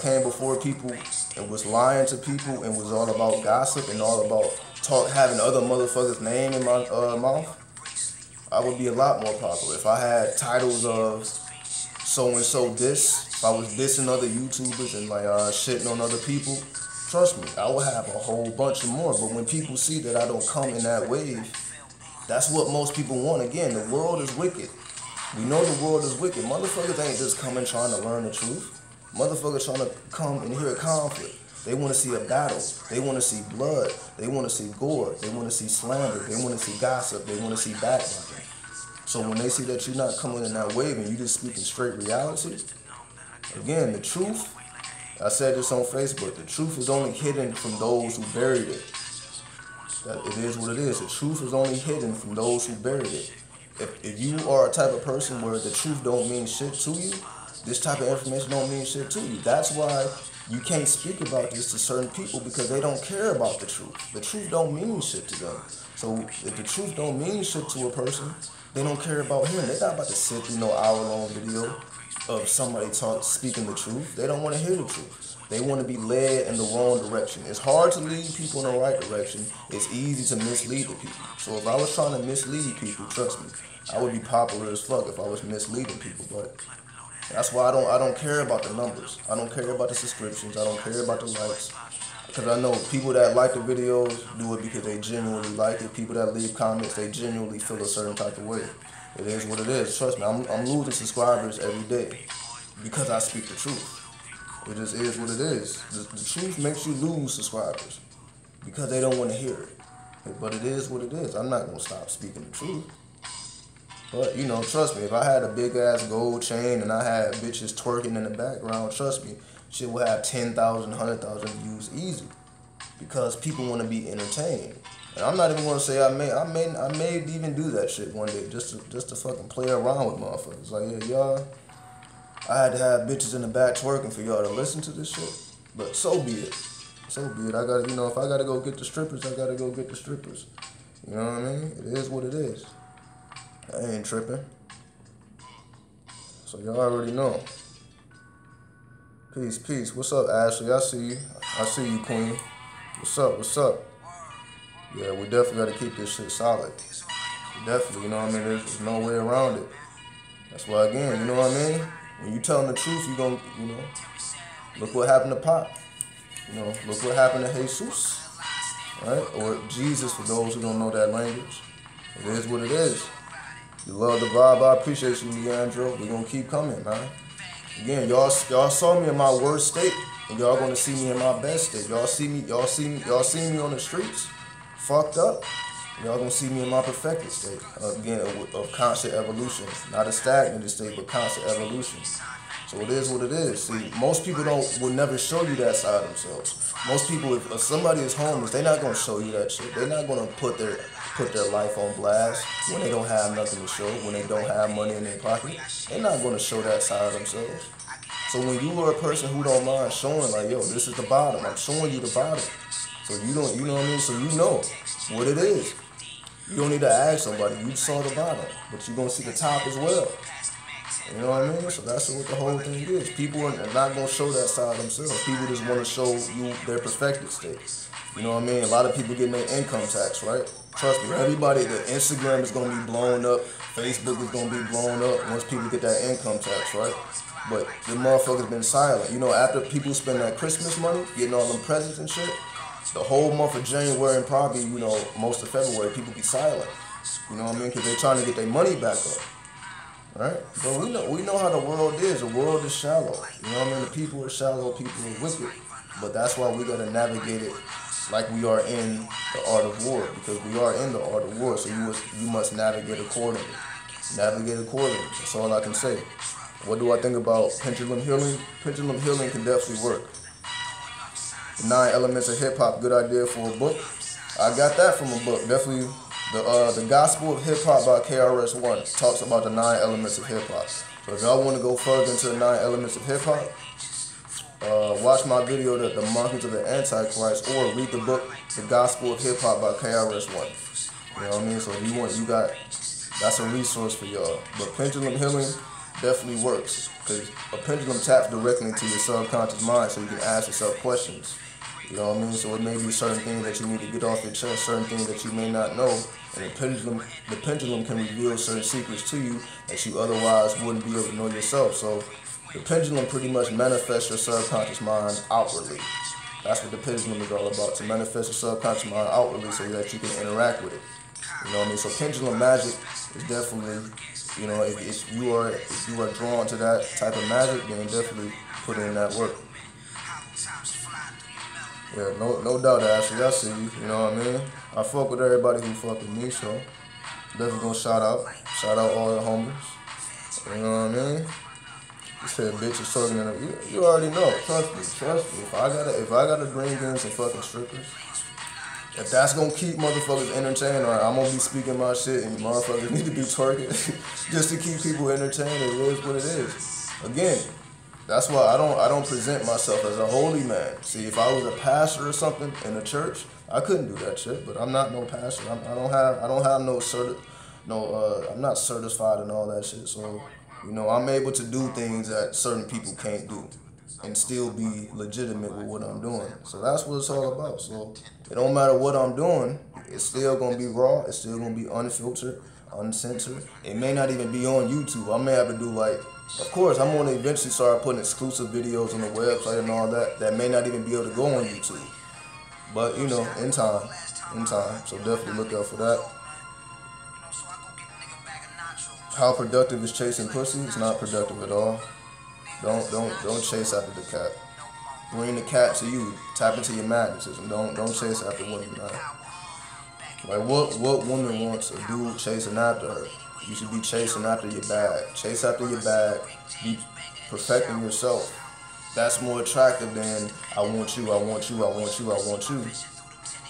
came before people and was lying to people and was all about gossip and all about having other motherfuckers' name in my mouth, I would be a lot more popular. If I had titles of so-and-so this, if I was dissing other YouTubers and shitting on other people, trust me, I would have a whole bunch of more. But when people see that I don't come in that wave, that's what most people want. Again, the world is wicked. We know the world is wicked. Motherfuckers ain't just coming trying to learn the truth. Motherfuckers trying to come and hear a conflict. They want to see a battle. They want to see blood. They want to see gore. They want to see slander. They want to see gossip. They want to see backbiting. So when they see that you're not coming in that wave and you just speaking straight reality, again, the truth, I said this on Facebook, the truth is only hidden from those who buried it. That it is what it is. The truth is only hidden from those who buried it. If you are a type of person where the truth don't mean shit to you, this type of information don't mean shit to you. That's why you can't speak about this to certain people, because they don't care about the truth. The truth don't mean shit to them. So if the truth don't mean shit to a person, they don't care about him. They're not about to sit through no hour-long video of somebody speaking the truth. They don't want to hear the truth. They want to be led in the wrong direction. It's hard to lead people in the right direction. It's easy to mislead the people. So if I was trying to mislead people, trust me, I would be popular as fuck if I was misleading people. But that's why I don't care about the numbers. I don't care about the subscriptions. I don't care about the likes. Because I know people that like the videos do it because they genuinely like it. People that leave comments, they genuinely feel a certain type of way. It is what it is. Trust me, I'm losing subscribers every day because I speak the truth. It just is what it is. The truth makes you lose subscribers because they don't want to hear it. But it is what it is. I'm not going to stop speaking the truth. But, you know, trust me, if I had a big-ass gold chain and I had bitches twerking in the background, trust me, shit will have 10,000, 100,000 views easy because people want to be entertained. And I'm not even going to say I may even do that shit one day just to fucking play around with motherfuckers. Like, yeah, y'all, I had to have bitches in the back twerking for y'all to listen to this shit. But so be it. So be it. I gotta, you know, if I gotta go get the strippers, I gotta go get the strippers. You know what I mean? It is what it is. I ain't tripping. So y'all already know. Peace, peace. What's up, Ashley? I see you. I see you, Queen. What's up? What's up? Yeah, we definitely gotta keep this shit solid. Definitely, you know what I mean? There's no way around it. That's why, again, you know what I mean? When you telling the truth, you gonna, you know, look what happened to Pop. You know, look what happened to Jesus, right? Or Jesus, for those who don't know that language. It is what it is. You love the vibe. I appreciate you, Leandro. We're gonna keep coming, man. Again, y'all saw me in my worst state, and y'all gonna see me in my best state. Y'all see me on the streets, fucked up. Y'all gonna see me in my perfected state, again, of constant evolution. Not a stagnant state, but constant evolution. So it is what it is. See, most people will never show you that side of themselves. Most people, if somebody is homeless, they're not gonna show you that shit. They're not gonna put their life on blast when they don't have nothing to show, when they don't have money in their pocket. They're not gonna show that side of themselves. So when you are a person who don't mind showing, like, yo, this is the bottom, I'm showing you the bottom. So you don't, you know what I mean? So you know what it is. You don't need to ask somebody. You saw the bottom, but you're going to see the top as well. You know what I mean? So that's what the whole thing is. People are not going to show that side of themselves. People just want to show you their perfected state. You know what I mean? A lot of people getting their income tax, right? Trust me, everybody, the Instagram is going to be blown up. Facebook is going to be blown up once people get that income tax, right? But the motherfuckers been silent. You know, after people spend that Christmas money, getting all them presents and shit, the whole month of January and probably, you know, most of February, people be silent. You know what I mean? Because they're trying to get their money back up. Right? But we know how the world is. The world is shallow. You know what I mean? The people are shallow, people are wicked. But that's why we got to navigate it like we are in the art of war. Because we are in the art of war. So you must navigate accordingly. Navigate accordingly. That's all I can say. What do I think about pendulum healing? Pendulum healing can definitely work. 9 Elements of Hip Hop, good idea for a book. I got that from a book. Definitely, the Gospel of Hip Hop by KRS-One talks about the 9 Elements of Hip Hop. So if y'all want to go further into the 9 Elements of Hip Hop, watch my video, The Monkeys of the Antichrist, or read the book, The Gospel of Hip Hop by KRS-One. You know what I mean? So if you want, that's a resource for y'all. But pendulum healing definitely works, because a pendulum taps directly into your subconscious mind, so you can ask yourself questions. You know what I mean? So it may be certain things that you need to get off your chest, certain things that you may not know, and the pendulum can reveal certain secrets to you that you otherwise wouldn't be able to know yourself. So the pendulum pretty much manifests your subconscious mind outwardly. That's what the pendulum is all about, to manifest your subconscious mind outwardly so that you can interact with it. You know what I mean? So pendulum magic is definitely, you know, if you are drawn to that type of magic, then definitely put in that work. Yeah, no doubt, Ashley. I see you. You know what I mean? I fuck with everybody who fuck with me, so definitely gonna shout out. Shout out all the homies. You know what I mean? You said bitches talking in you already know. Trust me. If I gotta bring in some fucking strippers, if that's gonna keep motherfuckers entertained, or I'm gonna be speaking my shit and motherfuckers need to be twerking just to keep people entertained, it is what it is. Again, that's why I don't present myself as a holy man. See, if I was a pastor or something in a church, I couldn't do that shit. But I'm not no pastor. I don't have no I'm not certified and all that shit. So, you know, I'm able to do things that certain people can't do and still be legitimate with what I'm doing. So that's what it's all about. So it don't matter what I'm doing, it's still gonna be raw, it's still gonna be unfiltered, uncensored. It may not even be on YouTube. I may have to do like, of course, I'm gonna eventually start putting exclusive videos on the website and all that may not even be able to go on YouTube. But you know, in time. So definitely look out for that. How productive is chasing pussy? It's not productive at all. Don't chase after the cat. Bring the cat to you. Tap into your magnetism. Don't chase after women, man. Like what woman wants a dude chasing after her? You should be chasing after your bag. Chase after your bag. Be perfecting yourself. That's more attractive than I want you.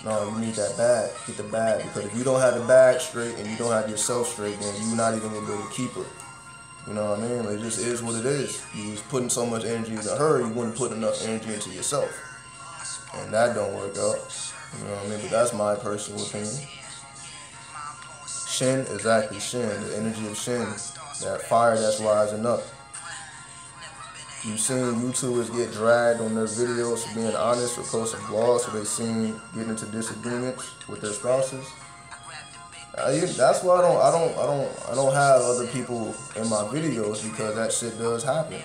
No, you need that bag. Get the bag. Because if you don't have the bag straight and you don't have yourself straight, then you're not even going to be able to keep her. You know what I mean? It just is what it is. You was putting so much energy into her, you wouldn't put enough energy into yourself. And that don't work out. You know what I mean? But that's my personal opinion. Shin, exactly, Shin. The energy of Shin. That fire that's rising up. You've seen YouTubers get dragged on their videos for being honest or posting blogs, so they seem getting into disagreements with their spouses. That's why I don't have other people in my videos, because that shit does happen.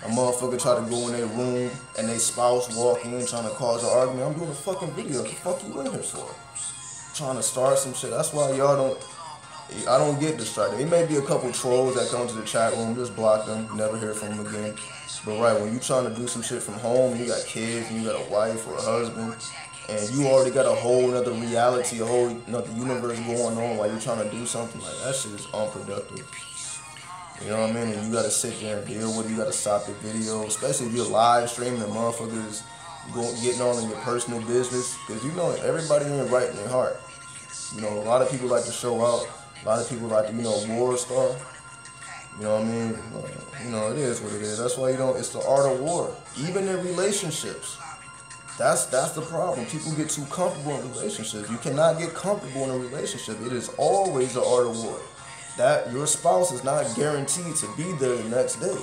A motherfucker try to go in their room and they spouse walk in trying to cause an argument. I'm doing a fucking video. What the fuck you in here for? Trying to start some shit. That's why I don't get distracted. There may be a couple trolls that come to the chat room, just block them, never hear from them again. But right, when you trying to do some shit from home, you got kids and you got a wife or a husband, and you already got a whole other reality, a whole other universe going on while you're trying to do something, like that shit is unproductive. You know what I mean? And you gotta sit there and deal with it. You gotta stop the video, especially if you're live streaming and motherfuckers getting on in your personal business, because you know everybody ain't right in their heart. You know, a lot of people like to show out. A lot of people like to, war star. You know what I mean? It is what it is. That's why it's the art of war. Even in relationships. That's the problem. People get too comfortable in relationships. You cannot get comfortable in a relationship. It is always the art of war. That your spouse is not guaranteed to be there the next day.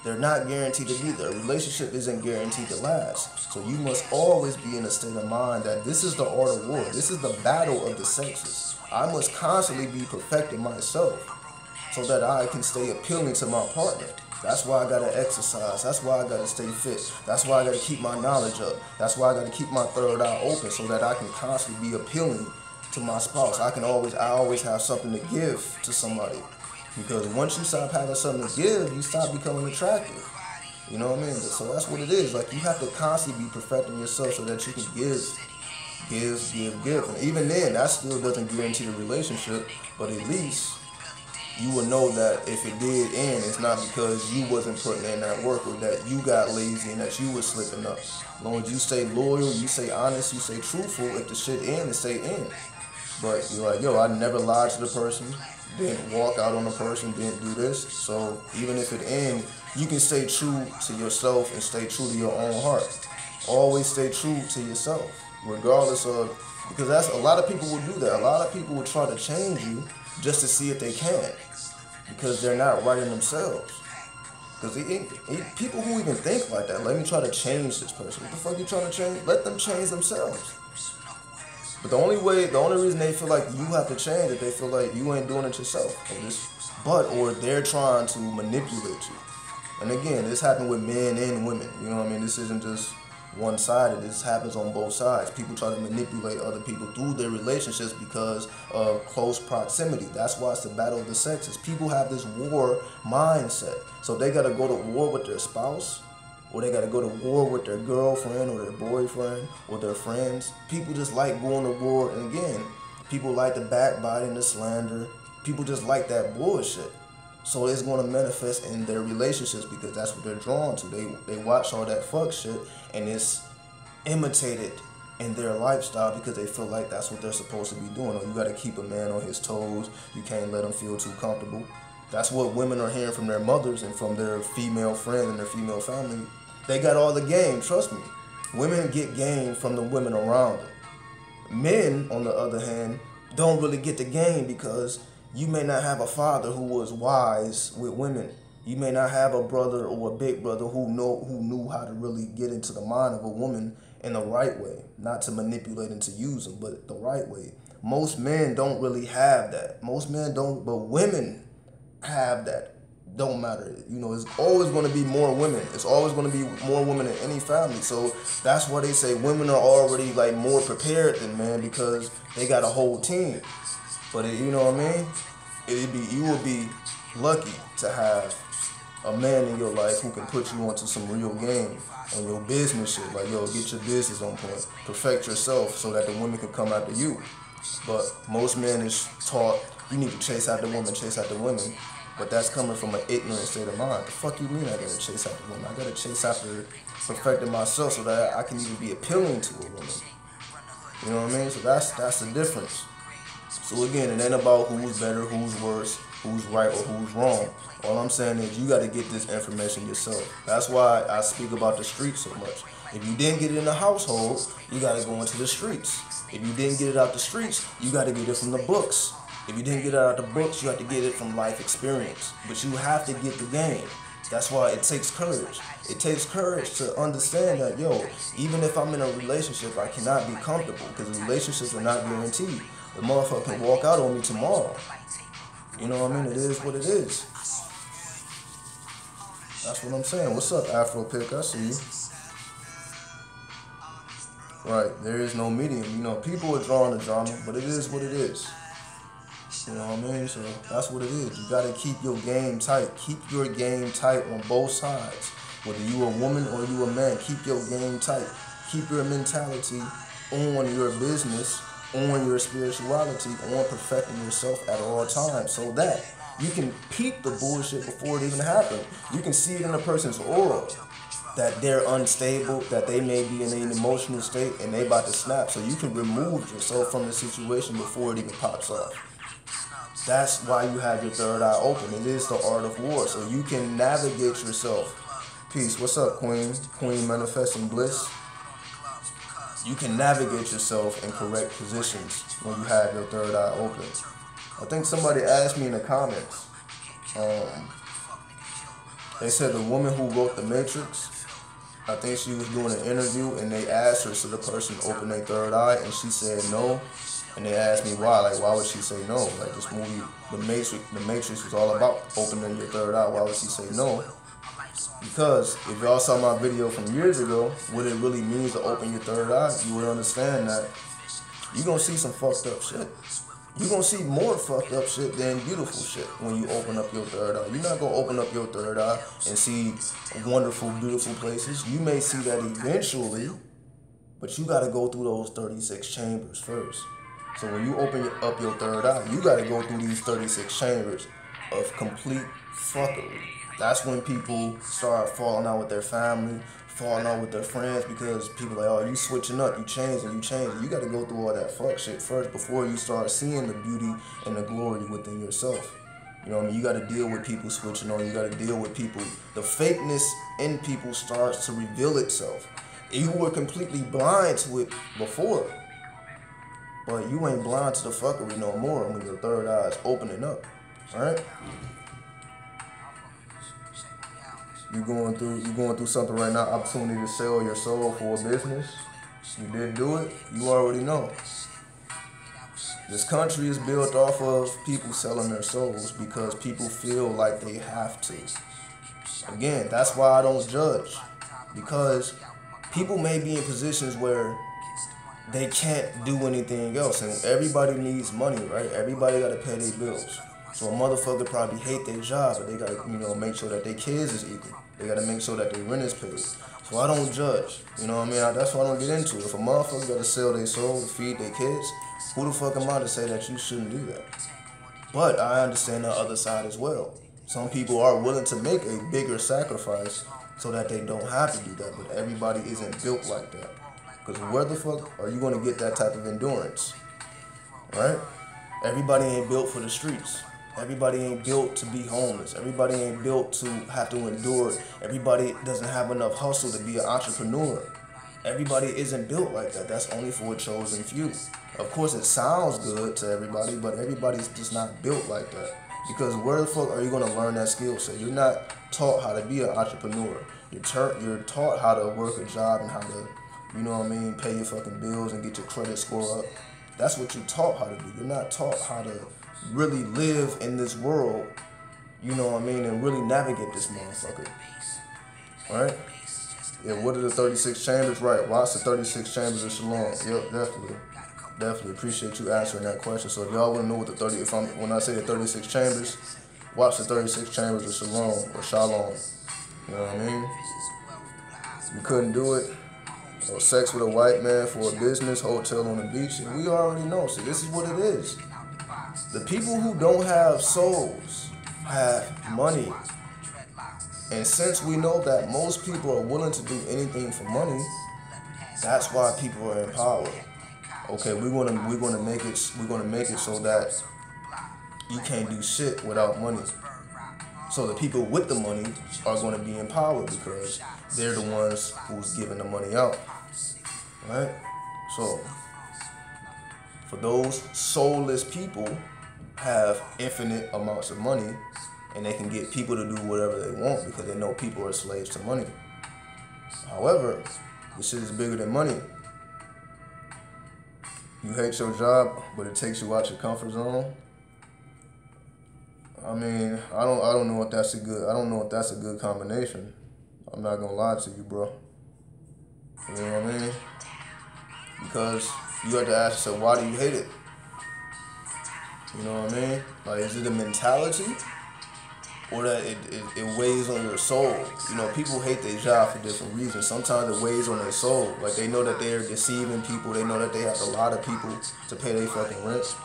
They're not guaranteed to be there. A relationship isn't guaranteed to last. So you must always be in a state of mind that this is the art of war. This is the battle of the sexes. I must constantly be perfecting myself so that I can stay appealing to my partner. That's why I gotta exercise. That's why I gotta stay fit. That's why I gotta keep my knowledge up. That's why I gotta keep my third eye open so that I can constantly be appealing to my spouse. I always have something to give to somebody. Because once you stop having something to give, you stop becoming attractive. You know what I mean? So that's what it is. Like, you have to constantly be perfecting yourself so that you can give. And even then, that still doesn't guarantee the relationship, but at least you will know that if it did end, it's not because you wasn't putting in that work or that you got lazy and that you was slipping up. As long as you stay loyal, you stay honest, you stay truthful, if the shit ends, it stay in. But you're like, yo, I never lied to the person, didn't walk out on the person, didn't do this. So even if it ends, you can stay true to yourself and stay true to your own heart. Always stay true to yourself, regardless of, because that's, a lot of people will do that. A lot of people will try to change you just to see if they can, because they're not right in themselves. Because people who even think like that, let me try to change this person. What the fuck you trying to change? Let them change themselves. But the only reason they feel like you have to change it, they feel like you ain't doing it yourself. Or they're trying to manipulate you. And again, this happened with men and women. You know what I mean? This isn't just one-sided. This happens on both sides. People try to manipulate other people through their relationships because of close proximity. That's why it's the battle of the sexes. People have this war mindset. So they got to go to war with their spouse, or they got to go to war with their girlfriend or their boyfriend or their friends. People just like going to war. And again, people like the backbiting, the slander. People just like that bullshit. So it's going to manifest in their relationships because that's what they're drawn to. They watch all that fuck shit and it's imitated in their lifestyle because they feel like that's what they're supposed to be doing. Or you got to keep a man on his toes. You can't let him feel too comfortable. That's what women are hearing from their mothers and from their female friends and their female family. They got all the game, trust me. Women get game from the women around them. Men, on the other hand, don't really get the game because you may not have a father who was wise with women. You may not have a brother or a big brother who knew how to really get into the mind of a woman in the right way. Not to manipulate and to use them, but the right way. Most men don't really have that. Most men don't, but women have that. Don't matter. You know, it's always going to be more women. It's always going to be more women in any family. So that's why they say women are already like more prepared than men because they got a whole team. But you know what I mean? You will be lucky to have a man in your life who can put you onto some real game on your business shit. Like, yo, get your business on point. Perfect yourself so that the women can come after you. But most men is taught you need to chase after women, chase after women. But that's coming from an ignorant state of mind. The fuck you mean I gotta chase after women? I gotta chase after perfecting myself so that I can even be appealing to a woman. You know what I mean? So that's the difference. So again, it ain't about who's better, who's worse, who's right, or who's wrong. All I'm saying is you got to get this information yourself. That's why I speak about the streets so much. If you didn't get it in the household, you got to go into the streets. If you didn't get it out the streets, you got to get it from the books. If you didn't get it out the books, you have to get it from life experience. But you have to get the game. That's why it takes courage. It takes courage to understand that, yo, even if I'm in a relationship, I cannot be comfortable because relationships are not guaranteed. The motherfucker can walk out on me tomorrow. You know what I mean? It is what it is. That's what I'm saying. What's up, Afro Pick? I see you. Right, there is no medium. You know, people are drawing the drama, but it is what it is. You know what I mean? So that's what it is. You gotta keep your game tight. Keep your game tight on both sides. Whether you a woman or you a man, keep your game tight. Keep your mentality on your business, on your spirituality, on perfecting yourself at all times so that you can peep the bullshit before it even happens. You can see it in a person's aura that they're unstable, that they may be in an emotional state and they about to snap. So you can remove yourself from the situation before it even pops off. That's why you have your third eye open. It is the art of war. So you can navigate yourself. Peace. What's up, Queen? Queen Manifesting Bliss. You can navigate yourself in correct positions when you have your third eye open. I think somebody asked me in the comments. They said the woman who wrote The Matrix, I think she was doing an interview and they asked her, so the person opened their third eye, and she said no. And they asked me why, like, why would she say no? Like, this movie, The Matrix was all about opening your third eye. Why would she say no? Because if y'all saw my video from years ago, what it really means to open your third eye, you would understand that you're going to see some fucked up shit. You're going to see more fucked up shit than beautiful shit when you open up your third eye. You're not going to open up your third eye and see wonderful, beautiful places. You may see that eventually, but you got to go through those 36 chambers first. So when you open up your third eye, you got to go through these 36 chambers of complete fuckery. That's when people start falling out with their family, falling out with their friends, because people are like, oh, you switching up, you changing. You got to go through all that fuck shit first before you start seeing the beauty and the glory within yourself. You know what I mean? You got to deal with people switching on. You got to deal with people. The fakeness in people starts to reveal itself. You were completely blind to it before, but you ain't blind to the fuckery no more when your third eye is opening up. All right? You going through something right now, opportunity to sell your soul for a business. You did do it, you already know. This country is built off of people selling their souls because people feel like they have to. Again, that's why I don't judge. Because people may be in positions where they can't do anything else, and everybody needs money, right? Everybody got to pay their bills. So a motherfucker probably hate their job, but they got to, make sure that their kids is eating. They got to make sure that their rent is paid. So I don't judge, you know what I mean? That's why I don't get into it. If a motherfucker got to sell their soul to feed their kids, who the fuck am I to say that you shouldn't do that? But I understand the other side as well. Some people are willing to make a bigger sacrifice so that they don't have to do that, but everybody isn't built like that. Because where the fuck are you going to get that type of endurance? Right? Everybody ain't built for the streets. Everybody ain't built to be homeless. Everybody ain't built to have to endure. Everybody doesn't have enough hustle to be an entrepreneur. Everybody isn't built like that. That's only for a chosen few. Of course, it sounds good to everybody, but everybody's just not built like that. Because where the fuck are you going to learn that skill set? You're not taught how to be an entrepreneur. You're taught how to work a job and how to, you know what I mean, pay your fucking bills and get your credit score up. That's what you're taught how to do. You're not taught how to really live in this world, you know what I mean, and really navigate this motherfucker. Right? Yeah, what are the 36 chambers? Right, watch the 36 chambers of Shalom. Yep, definitely. Definitely appreciate you answering that question. So if y'all want to know what when I say the 36 chambers, watch the 36 chambers of Shalom or Shalom. You know what I mean? You couldn't do it. Or sex with a white man for a business, hotel on the beach. And we already know. See, this is what it is. The people who don't have souls have money. And since we know that most people are willing to do anything for money, that's why people are in power. Okay, we're gonna make it so that you can't do shit without money. So the people with the money are gonna be in power because they're the ones who's giving the money out. Right? So for those soulless people have infinite amounts of money and they can get people to do whatever they want because they know people are slaves to money. However, this shit is bigger than money. You hate your job, but it takes you out your comfort zone. I mean, I don't know if that's a good combination. I'm not gonna lie to you, bro. You know what I mean? Because you have to ask yourself, why do you hate it? You know what I mean? Like, is it a mentality? Or that it weighs on your soul? You know, people hate their job for different reasons. Sometimes it weighs on their soul. Like, they know that they're deceiving people. They know that they have to lie to people to pay their fucking rent.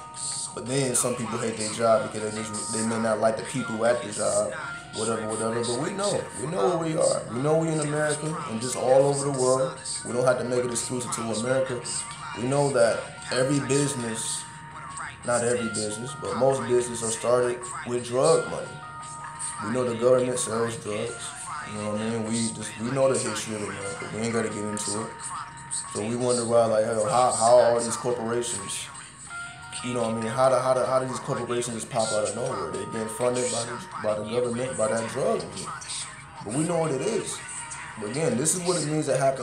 But then some people hate their job because they may not like the people at the job, whatever. But we know where we are. We know we in America and just all over the world. We don't have to make it exclusive to America. We know that every business, not every business, but most businesses are started with drug money. We know the government sells drugs. You know what I mean? We know the history of America. We ain't got to get into it. So we wonder why, like, hell, how are these corporations? You know what I mean? How do these corporations just pop out of nowhere? They're getting funded by the government, by that drug money. But we know what it is. But again, this is what it means to have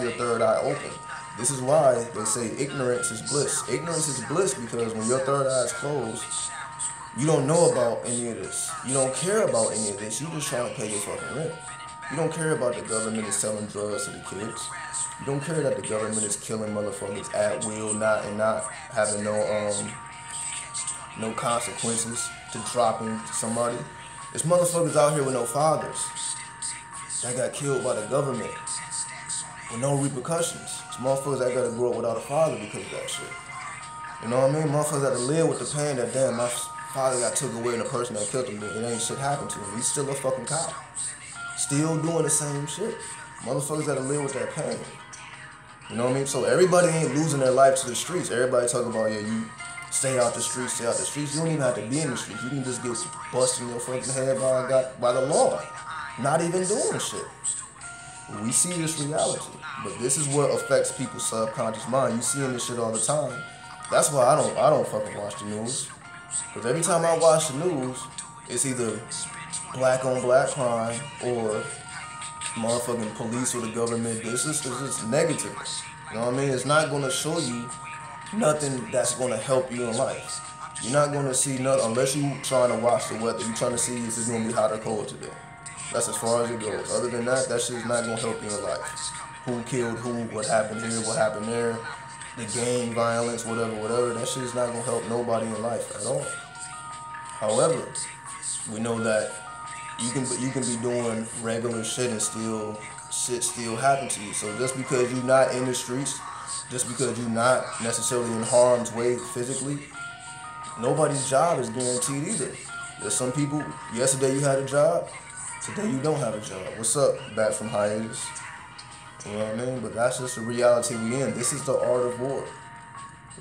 your third eye open. This is why they say ignorance is bliss. Ignorance is bliss because when your third eye is closed, you don't know about any of this. You don't care about any of this. You just trying to pay your fucking rent. You don't care about the government is selling drugs to the kids. You don't care that the government is killing motherfuckers at will, not having no consequences to dropping somebody. There's motherfuckers out here with no fathers that got killed by the government with no repercussions. It's motherfuckers that gotta grow up without a father because of that shit. You know what I mean? Motherfuckers gotta live with the pain that damn my father got took away and the person that killed him, it ain't shit happened to him. He's still a fucking cop. Still doing the same shit. Motherfuckers gotta live with that pain. You know what I mean? So everybody ain't losing their life to the streets. Everybody talking about, yeah, you stay out the streets, stay out the streets. You don't even have to be in the streets. You can just get busted in your fucking head by the law. Not even doing shit. We see this reality. But this is what affects people's subconscious mind. You seeing this shit all the time. That's why I don't fucking watch the news. Because every time I watch the news, it's either black on black crime or motherfucking police or the government. It's just negative. You know what I mean? It's not going to show you nothing that's going to help you in life. You're not going to see nothing unless you're trying to watch the weather. You're trying to see if it's going to be hot or cold today. That's as far as it goes. Other than that, that shit's not going to help you in life. Who killed who, what happened here, what happened there, the gang violence, whatever. That shit's not going to help nobody in life at all. However, we know that you can be doing regular shit and shit still happen to you. So just because you're not in the streets, just because you're not necessarily in harm's way physically, Nobody's job is guaranteed either. There's some people, yesterday you had a job, today you don't have a job. What's up, back from hiatus? You know what I mean? But that's just the reality we in. This is the art of war.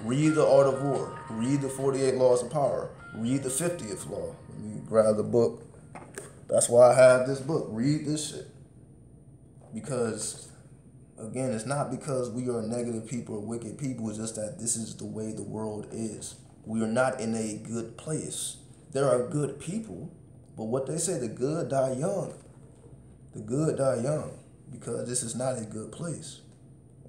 Read the art of war. Read the 48 laws of power. Read the 50th law. Let me grab the book. That's why I have this book. Read this shit. Because, again, it's not because we are negative people or wicked people. It's just that this is the way the world is. We are not in a good place. There are good people, but what they say, the good die young. The good die young, because this is not a good place.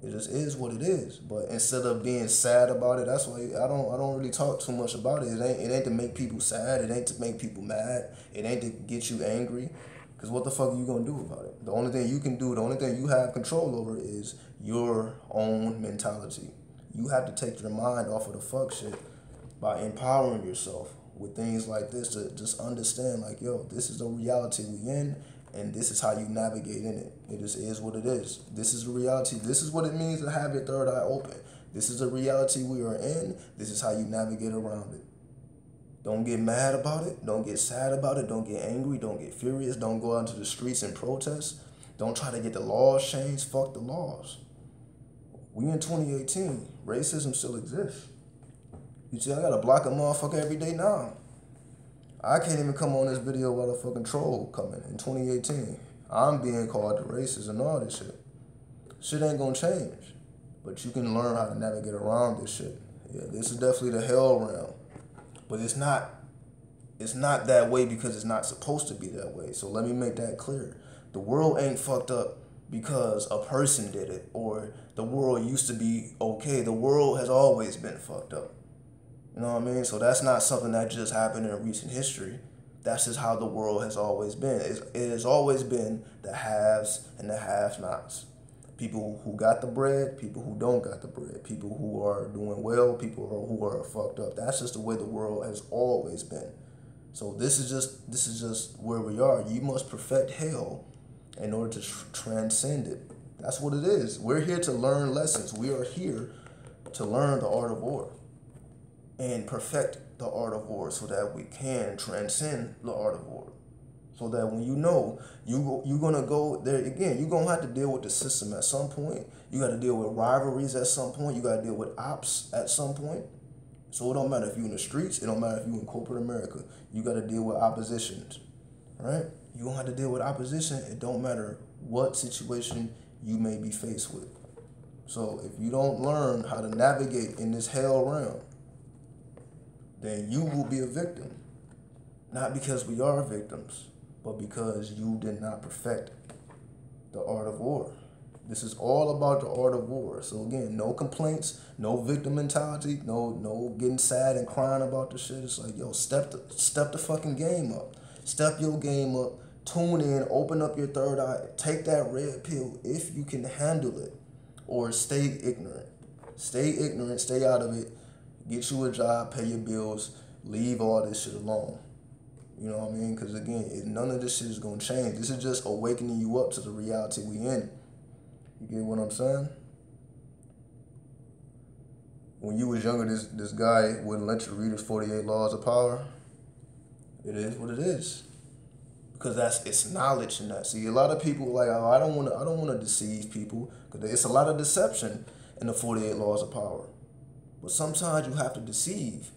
It just is what it is. But instead of being sad about it, that's why I don't really talk too much about it. It ain't to make people sad. It ain't to make people mad. It ain't to get you angry. Because what the fuck are you going to do about it? The only thing you can do, the only thing you have control over is your own mentality. You have to take your mind off of the fuck shit by empowering yourself with things like this to just understand, like, yo, this is the reality we in, and this is how you navigate in it. It just is what it is. This is the reality. This is what it means to have your third eye open. This is the reality we are in. This is how you navigate around it. Don't get mad about it. Don't get sad about it. Don't get angry. Don't get furious. Don't go out into the streets and protest. Don't try to get the laws changed. Fuck the laws. We in 2018. Racism still exists. You see, I gotta block a motherfucker every day now. I can't even come on this video while the fucking troll coming in 2018. I'm being called the racist and all this shit. Shit ain't gonna change. But you can learn how to navigate around this shit. Yeah, this is definitely the hell realm. But it's not that way because it's not supposed to be that way. So let me make that clear. The world ain't fucked up because a person did it, or the world used to be okay. The world has always been fucked up. You know what I mean? So that's not something that just happened in recent history. That's just how the world has always been. It has always been the haves and the have-nots. People who got the bread, people who don't got the bread, people who are doing well, people who are fucked up. That's just the way the world has always been. So this is just where we are. You must perfect hell in order to transcend it. That's what it is. We're here to learn lessons. We are here to learn the art of war and perfect the art of war so that we can transcend the art of war. So that when you know, you're going to go there again, you're going to have to deal with the system at some point. You got to deal with rivalries at some point. You got to deal with ops at some point. So it don't matter if you're in the streets. It don't matter if you're in corporate America. You got to deal with oppositions, right? You're going to have to deal with opposition. It don't matter what situation you may be faced with. So if you don't learn how to navigate in this hell realm, then you will be a victim. Not because we are victims, but because you did not perfect the art of war. This is all about the art of war. So again, no complaints, no victim mentality, no getting sad and crying about the shit. It's like, yo, step the fucking game up. Step your game up. Tune in, open up your third eye, take that red pill if you can handle it, or stay ignorant. Stay ignorant, stay out of it, get you a job, pay your bills, leave all this shit alone. You know what I mean? Because again, none of this shit is going to change. This is just awakening you up to the reality we in. You get what I'm saying? When you was younger, this guy wouldn't let you read his 48 laws of power. It is what it is. Because it's knowledge in that. See, a lot of people like, oh, I don't want to deceive people, because it's a lot of deception in the 48 laws of power. But sometimes you have to deceive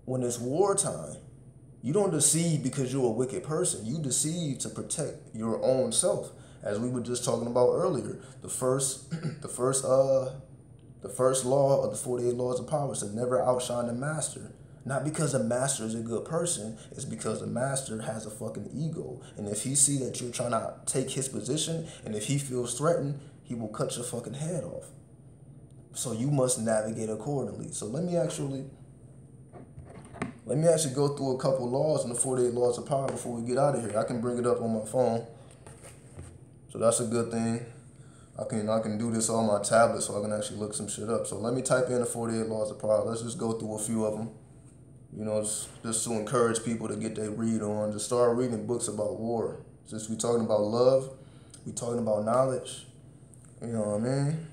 when it's wartime. You don't deceive because you're a wicked person. You deceive to protect your own self. As we were just talking about earlier, the first law of the 48 laws of power is to never outshine the master. Not because the master is a good person, it's because the master has a fucking ego. And if he see that you're trying to take his position, and if he feels threatened, he will cut your fucking head off. So you must navigate accordingly. So let me actually go through a couple laws in the 48 laws of power before we get out of here. I can bring it up on my phone. So that's a good thing. I can do this on my tablet so I can actually look some shit up. So let me type in the 48 laws of power. Let's just go through a few of them. You know, just to encourage people to get their read on, to start reading books about war. Since we're talking about love, we're talking about knowledge. You know what I mean?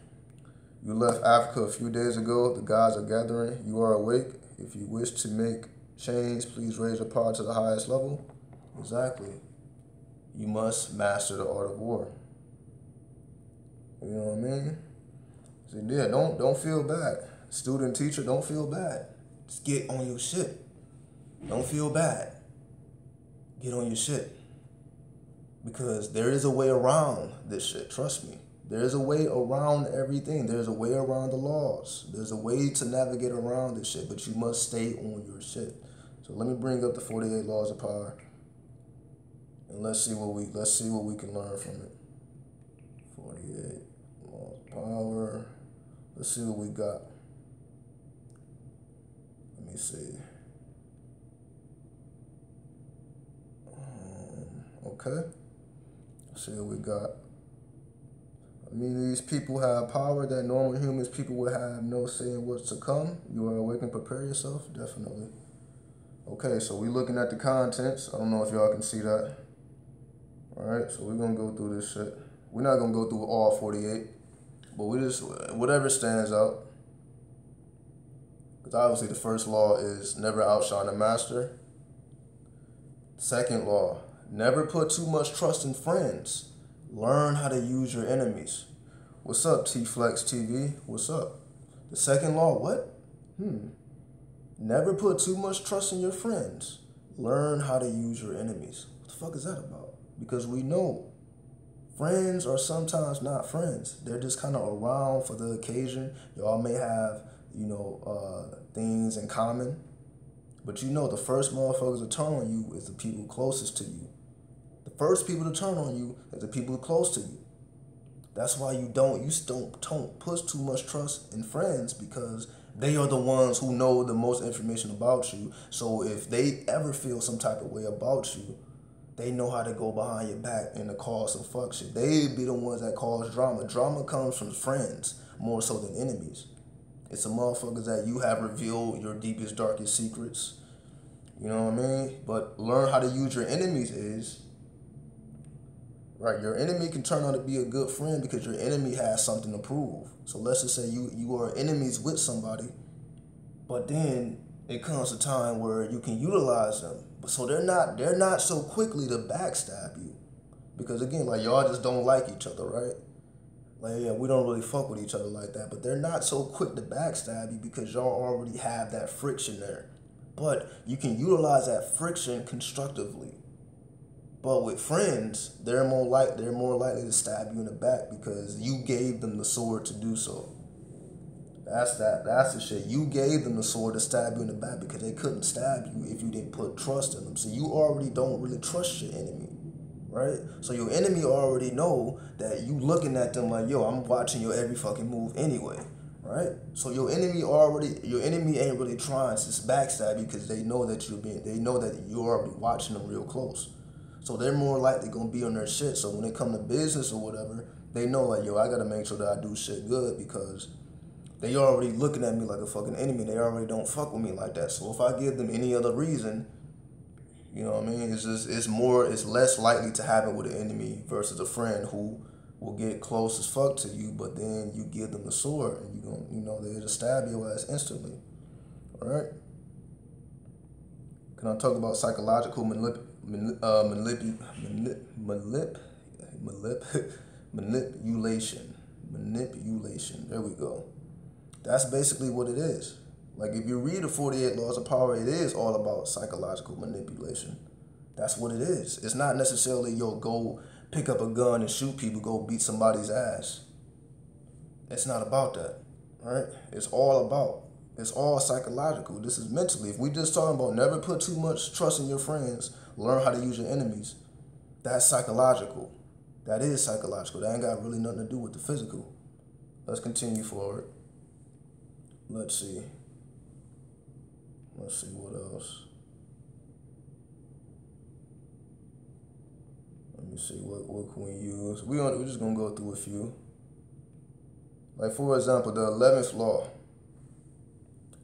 You left Africa a few days ago. The gods are gathering. You are awake. If you wish to make change, please raise your power to the highest level. Exactly. You must master the art of war. You know what I mean? So yeah, don't feel bad. Student, teacher, don't feel bad. Just get on your shit. Don't feel bad. Get on your shit. Because there is a way around this shit, trust me. There is a way around everything. There's a way around the laws. There's a way to navigate around this shit, but you must stay on your shit. So let me bring up the 48 laws of power. And let's see what we can learn from it. 48 laws of power. Let's see what we got. Let me see. Okay. Let's see what we got. I mean, these people have power that normal humans, people would have no say in what's to come. You are awake and prepare yourself? Definitely. Okay, so we're looking at the contents. I don't know if y'all can see that. All right, so we're going to go through this shit. We're not going to go through all 48, but we just, whatever stands out. Because obviously the first law is never outshine a master. Second law, never put too much trust in friends. Learn how to use your enemies. What's up, T-Flex TV? What's up? The second law, what? Never put too much trust in your friends. Learn how to use your enemies. What the fuck is that about? Because we know friends are sometimes not friends. They're just kind of around for the occasion. Y'all may have, things in common. But you know the first motherfuckers to turn on you is the people closest to you. The first people to turn on you is the people close to you. That's why you don't put too much trust in friends, because they are the ones who know the most information about you. So if they ever feel some type of way about you, they know how to go behind your back and to cause some fuck shit. They be the ones that cause drama. Drama comes from friends more so than enemies. It's the motherfuckers that you have revealed your deepest, darkest secrets. You know what I mean? But learn how to use your enemies is, right, your enemy can turn out to be a good friend because your enemy has something to prove. So let's just say you are enemies with somebody, but then it comes a time where you can utilize them. So they're not so quickly to backstab you. Because again, like, y'all just don't like each other, right? Like, yeah, we don't really fuck with each other like that, but they're not so quick to backstab you because y'all already have that friction there. But you can utilize that friction constructively. But with friends, they're more likely to stab you in the back because you gave them the sword to do so. That's the shit. You gave them the sword to stab you in the back because they couldn't stab you if you didn't put trust in them. So you already don't really trust your enemy, right? So your enemy already know that you looking at them like, yo, I'm watching your every fucking move anyway, right? So your enemy ain't really trying to backstab you because they know that you're already watching them real close. So they're more likely gonna be on their shit. So when it come to business or whatever, they know like, yo, I gotta make sure that I do shit good because they already looking at me like a fucking enemy. They already don't fuck with me like that. So if I give them any other reason, you know what I mean? It's less likely to happen with an enemy versus a friend who will get close as fuck to you, but then you give them the sword and they'll just stab your ass instantly. All right? Can I talk about psychological manipulation? Manipulation. There we go. That's basically what it is. Like, if you read the 48 Laws of Power, it is all about psychological manipulation. That's what it is. It's not necessarily, yo, go pick up a gun and shoot people, go beat somebody's ass. It's not about that, right? It's all psychological. This is mentally. If we just talking about never put too much trust in your friends, learn how to use your enemies, that's psychological. That is psychological. That ain't got really nothing to do with the physical. Let's continue forward. Let's see what else. Let me see what can we use. We're just gonna go through a few. Like, for example, the 11th law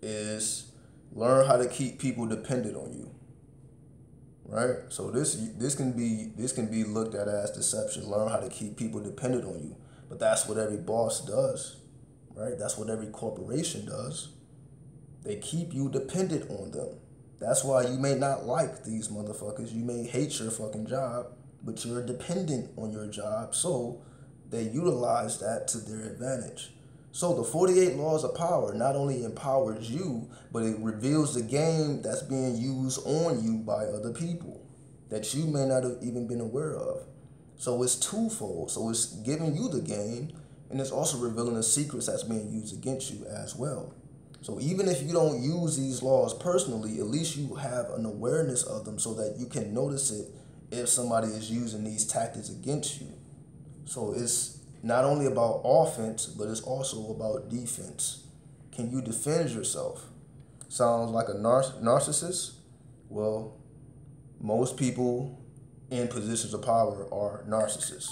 is learn how to keep people dependent on you. Right? So this can be looked at as deception. Learn how to keep people dependent on you. But that's what every boss does. Right? That's what every corporation does. They keep you dependent on them. That's why you may not like these motherfuckers. You may hate your fucking job, but you're dependent on your job, so they utilize that to their advantage. So the 48 laws of power not only empowers you, but it reveals the game that's being used on you by other people that you may not have even been aware of. So it's twofold. So it's giving you the game, and it's also revealing the secrets that's being used against you as well. So even if you don't use these laws personally, at least you have an awareness of them so that you can notice it if somebody is using these tactics against you. So it's not only about offense, but it's also about defense. Can you defend yourself? Sounds like a narcissist? Well, most people in positions of power are narcissists,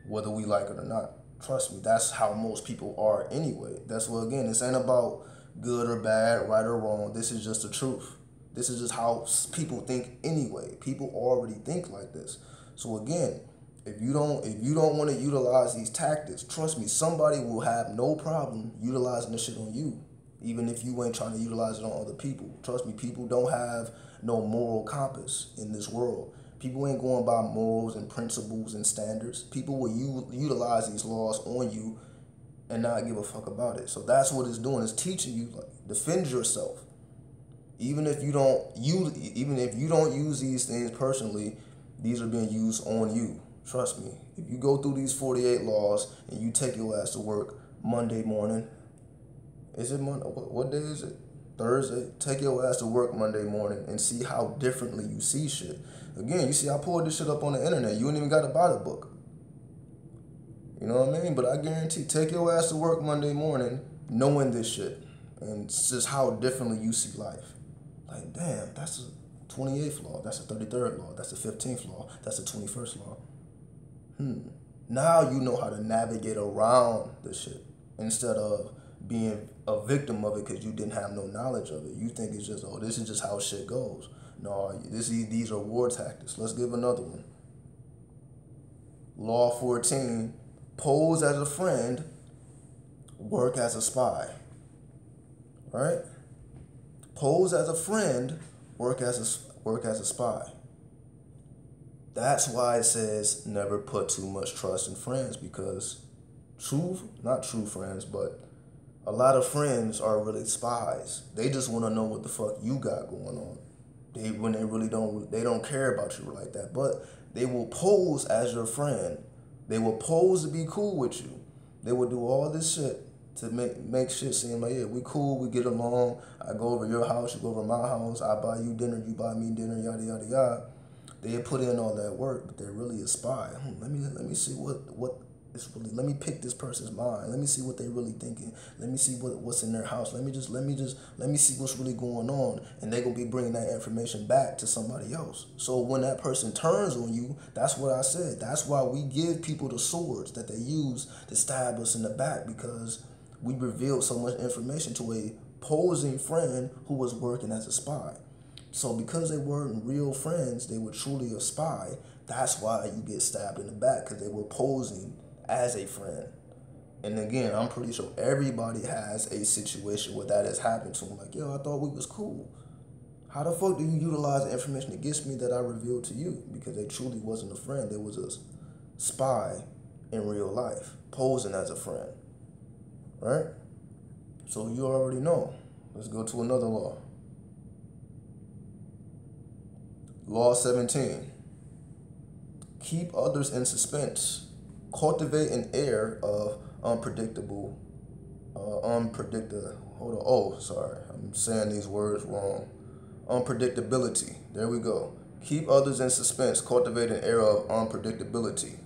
whether we like it or not. Trust me, that's how most people are anyway. That's what, again, this ain't about good or bad, right or wrong. This is just the truth. This is just how people think anyway. People already think like this. So again, if you don't want to utilize these tactics, trust me, somebody will have no problem utilizing this shit on you, even if you ain't trying to utilize it on other people. Trust me, people don't have no moral compass in this world. People ain't going by morals and principles and standards. People will utilize these laws on you and not give a fuck about it. So that's what it's doing. It's teaching you, like, defend yourself. Even if you don't use these things personally, these are being used on you. Trust me. If you go through these 48 laws and you take your ass to work Monday morning, is it Monday? What day is it? Thursday. Take your ass to work Monday morning and see how differently you see shit. Again, you see, I pulled this shit up on the internet. You ain't even got to buy the book. You know what I mean? But I guarantee, take your ass to work Monday morning knowing this shit. And it's just how differently you see life. Like, damn, that's the 28th law. That's the 33rd law. That's the 15th law. That's the 21st law. Now you know how to navigate around the shit instead of being a victim of it because you didn't have no knowledge of it. You think it's just, oh, this is just how shit goes. No, these are war tactics. Let's give another one. Law 14, pose as a friend, work as a spy. Right? Pose as a friend, work as a spy. That's why it says never put too much trust in friends, because not true friends, but a lot of friends are really spies. They just want to know what the fuck you got going on. They don't care about you like that, but they will pose as your friend. They will pose to be cool with you. They will do all this shit to make shit seem like, yeah, we cool, we get along. I go over your house, you go over my house. I buy you dinner, you buy me dinner, yada yada yada. They put in all that work, but they're really a spy. Let me see what is really. Let me pick this person's mind. Let me see what they're really thinking. Let me see what's in their house. Let me see what's really going on, and they gonna be bringing that information back to somebody else. So when that person turns on you, that's what I said. That's why we give people the swords that they use to stab us in the back, because we revealed so much information to a posing friend who was working as a spy. So because they weren't real friends, they were truly a spy. That's why you get stabbed in the back, because they were posing as a friend. And again, I'm pretty sure everybody has a situation where that has happened to them. Like, yo, I thought we was cool. How the fuck do you utilize the information against me that I revealed to you? Because they truly wasn't a friend. They was a spy in real life, posing as a friend. Right? So you already know. Let's go to another law. Law 17. Keep others in suspense. Cultivate an air of unpredictable. I'm saying these words wrong. Unpredictability. There we go. Keep others in suspense. Cultivate an air of unpredictability.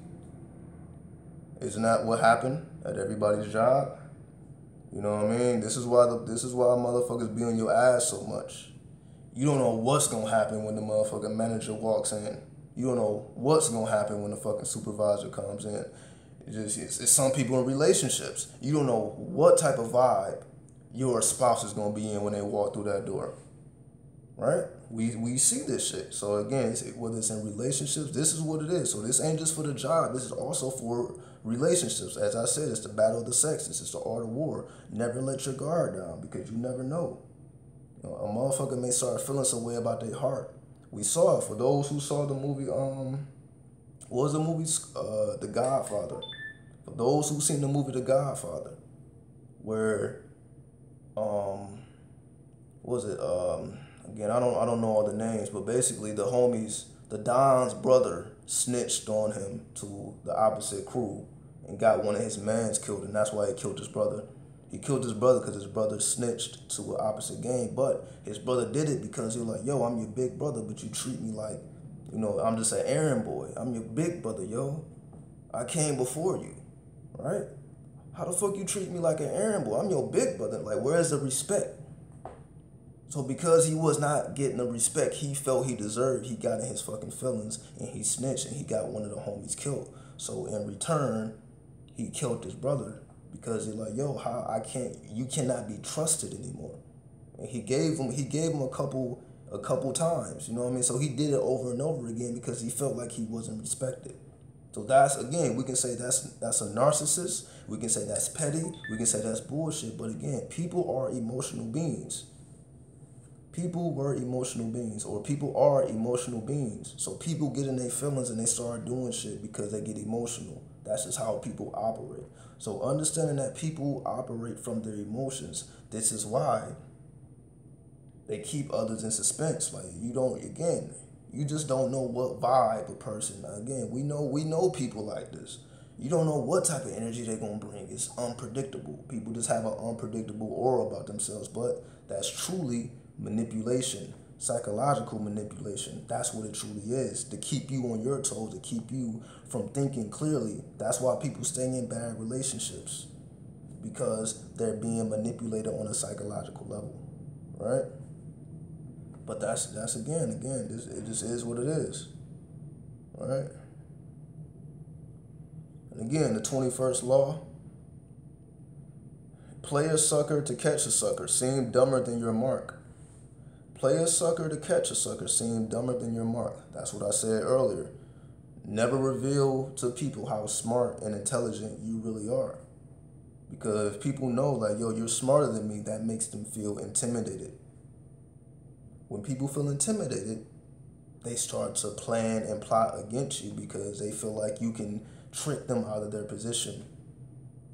Isn't that what happened at everybody's job? You know what I mean? This is why motherfuckers be on your ass so much. You don't know what's gonna happen when the motherfucking manager walks in. You don't know what's gonna happen when the fucking supervisor comes in. It's some people in relationships. You don't know what type of vibe your spouse is gonna be in when they walk through that door. Right? We see this shit. So again, whether it's in relationships, this is what it is. So this ain't just for the job. This is also for relationships. As I said, it's the battle of the sexes. It's the art of war. Never let your guard down, because you never know. A motherfucker may start feeling some way about their heart. We saw it. For those who saw the movie, what was the movie? The Godfather. For those who seen the movie The Godfather, where, what was it? Again, I don't know all the names, but basically the homies, the Don's brother snitched on him to the opposite crew and got one of his mans killed, and that's why he killed his brother. He killed his brother because his brother snitched to an opposite gang, but his brother did it because he was like, yo, I'm your big brother, but you treat me like, you know, I'm just an errand boy. I'm your big brother, yo. I came before you, right? How the fuck you treat me like an errand boy? I'm your big brother. Like, where's the respect? So because he was not getting the respect he felt he deserved, he got in his fucking feelings and he snitched and he got one of the homies killed. So in return, he killed his brother because he's like, yo, you cannot be trusted anymore. And he gave him a couple times, you know what I mean? So he did it over and over again because he felt like he wasn't respected. So that's, again, we can say that's a narcissist. We can say that's petty. We can say that's bullshit. But again, people are emotional beings. People were emotional beings, or people are emotional beings. So people get in their feelings and they start doing shit because they get emotional. That's just how people operate. So understanding that people operate from their emotions, this is why they keep others in suspense. Like, you just don't know what vibe a person. Now, again, we know people like this. You don't know what type of energy they're going to bring. It's unpredictable. People just have an unpredictable aura about themselves, but that's truly manipulation, psychological manipulation. That's what it truly is, to keep you on your toes, to keep you from thinking clearly. That's why people stay in bad relationships, because they're being manipulated on a psychological level, right? But that's again, it just is what it is, right? And again, the 21st law: play a sucker to catch a sucker, seem dumber than your mark. Play a sucker to catch a sucker, seem dumber than your mark. That's what I said earlier. Never reveal to people how smart and intelligent you really are. Because if people know, like, yo, you're smarter than me, that makes them feel intimidated. When people feel intimidated, they start to plan and plot against you because they feel like you can trick them out of their position.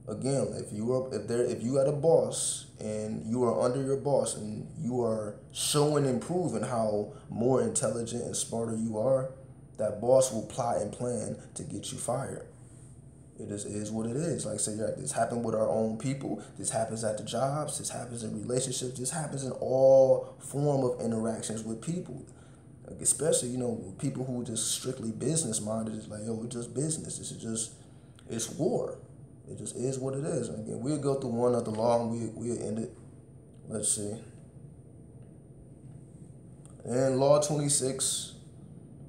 Again, if you had a boss and you are under your boss and you are showing and proving how more intelligent and smarter you are, that boss will plot and plan to get you fired. It is what it is. Like I said, this happened with our own people. This happens at the jobs. This happens in relationships. This happens in all form of interactions with people. Like, especially, people who are just strictly business minded. It's like, yo, it's just business. It's war. It just is what it is. And again, we'll go through one other law and we'll end it. Let's see. And law 26,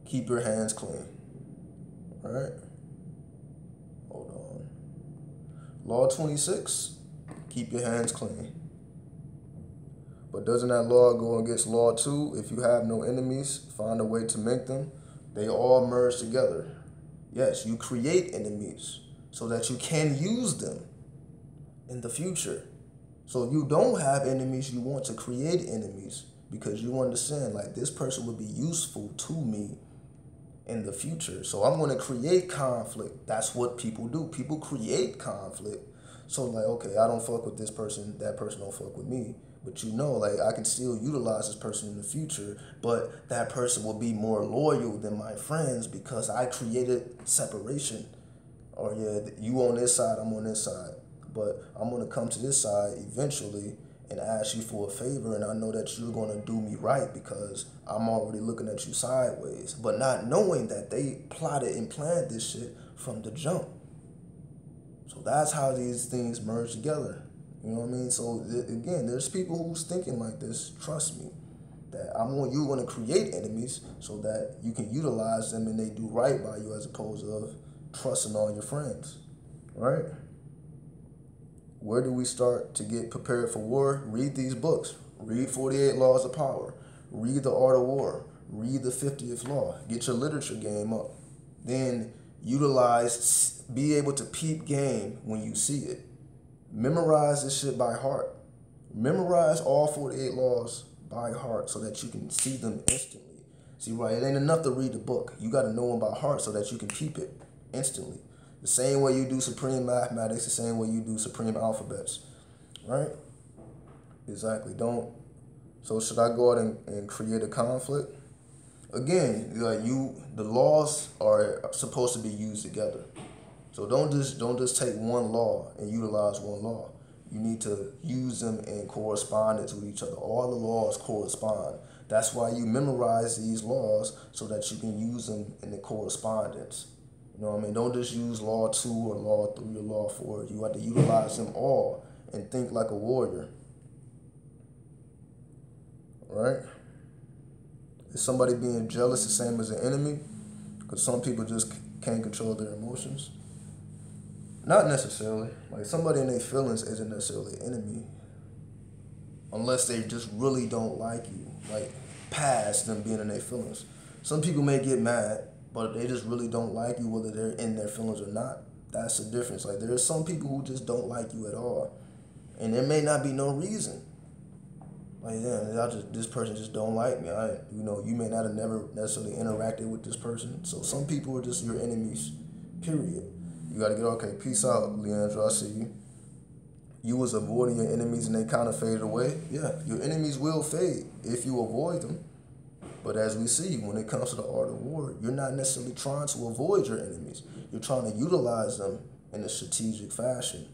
keep your hands clean. All right. Hold on. Law 26, keep your hands clean. But doesn't that law go against law 2? If you have no enemies, find a way to make them. They all merge together. Yes, you create enemies so that you can use them in the future. So if you don't have enemies, you want to create enemies because you understand, like, this person would be useful to me in the future. So I'm going to create conflict. That's what people do. People create conflict. So, like, okay, I don't fuck with this person, that person don't fuck with me. But like, I can still utilize this person in the future, but that person will be more loyal than my friends because I created separation. Or, yeah, you on this side, I'm on this side. But I'm going to come to this side eventually and ask you for a favor, and I know that you're going to do me right because I'm already looking at you sideways. But not knowing that they plotted and planned this shit from the jump. So that's how these things merge together. You know what I mean? So, again, there's people who's thinking like this. Trust me. That you're going to create enemies so that you can utilize them and they do right by you as opposed to trusting all your friends, right? Where do we start to get prepared for war? Read these books. Read 48 Laws of Power. Read The Art of War. Read the 50th Law. Get your literature game up. Then be able to peep game when you see it. Memorize this shit by heart. Memorize all 48 laws by heart so that you can see them instantly. See, right, it ain't enough to read the book. You got to know them by heart so that you can peep it instantly. The same way you do supreme mathematics, the same way you do supreme alphabets, right? Exactly. So should I go out and create a conflict? Again, like the laws are supposed to be used together. So don't just take one law and utilize one law. You need to use them in correspondence with each other. All the laws correspond. That's why you memorize these laws so that you can use them in the correspondence. You know what I mean? Don't just use law 2 or law 3 or law 4. You have to utilize them all and think like a warrior. Right? Is somebody being jealous the same as an enemy? Because some people just can't control their emotions. Not necessarily. Like somebody in their feelings isn't necessarily an enemy. Unless they just really don't like you. Like past them being in their feelings. Some people may get mad, but they just really don't like you whether they're in their feelings or not. That's the difference. Like there are some people who just don't like you at all. And there may not be no reason. Like, yeah, this person just don't like me. You may not have never necessarily interacted with this person. So some people are just your enemies, period. You got to get, okay, peace out, Leandro, I see you. You was avoiding your enemies and they kind of faded away. Yeah, your enemies will fade if you avoid them. But as we see, when it comes to the art of war, you're not necessarily trying to avoid your enemies. You're trying to utilize them in a strategic fashion,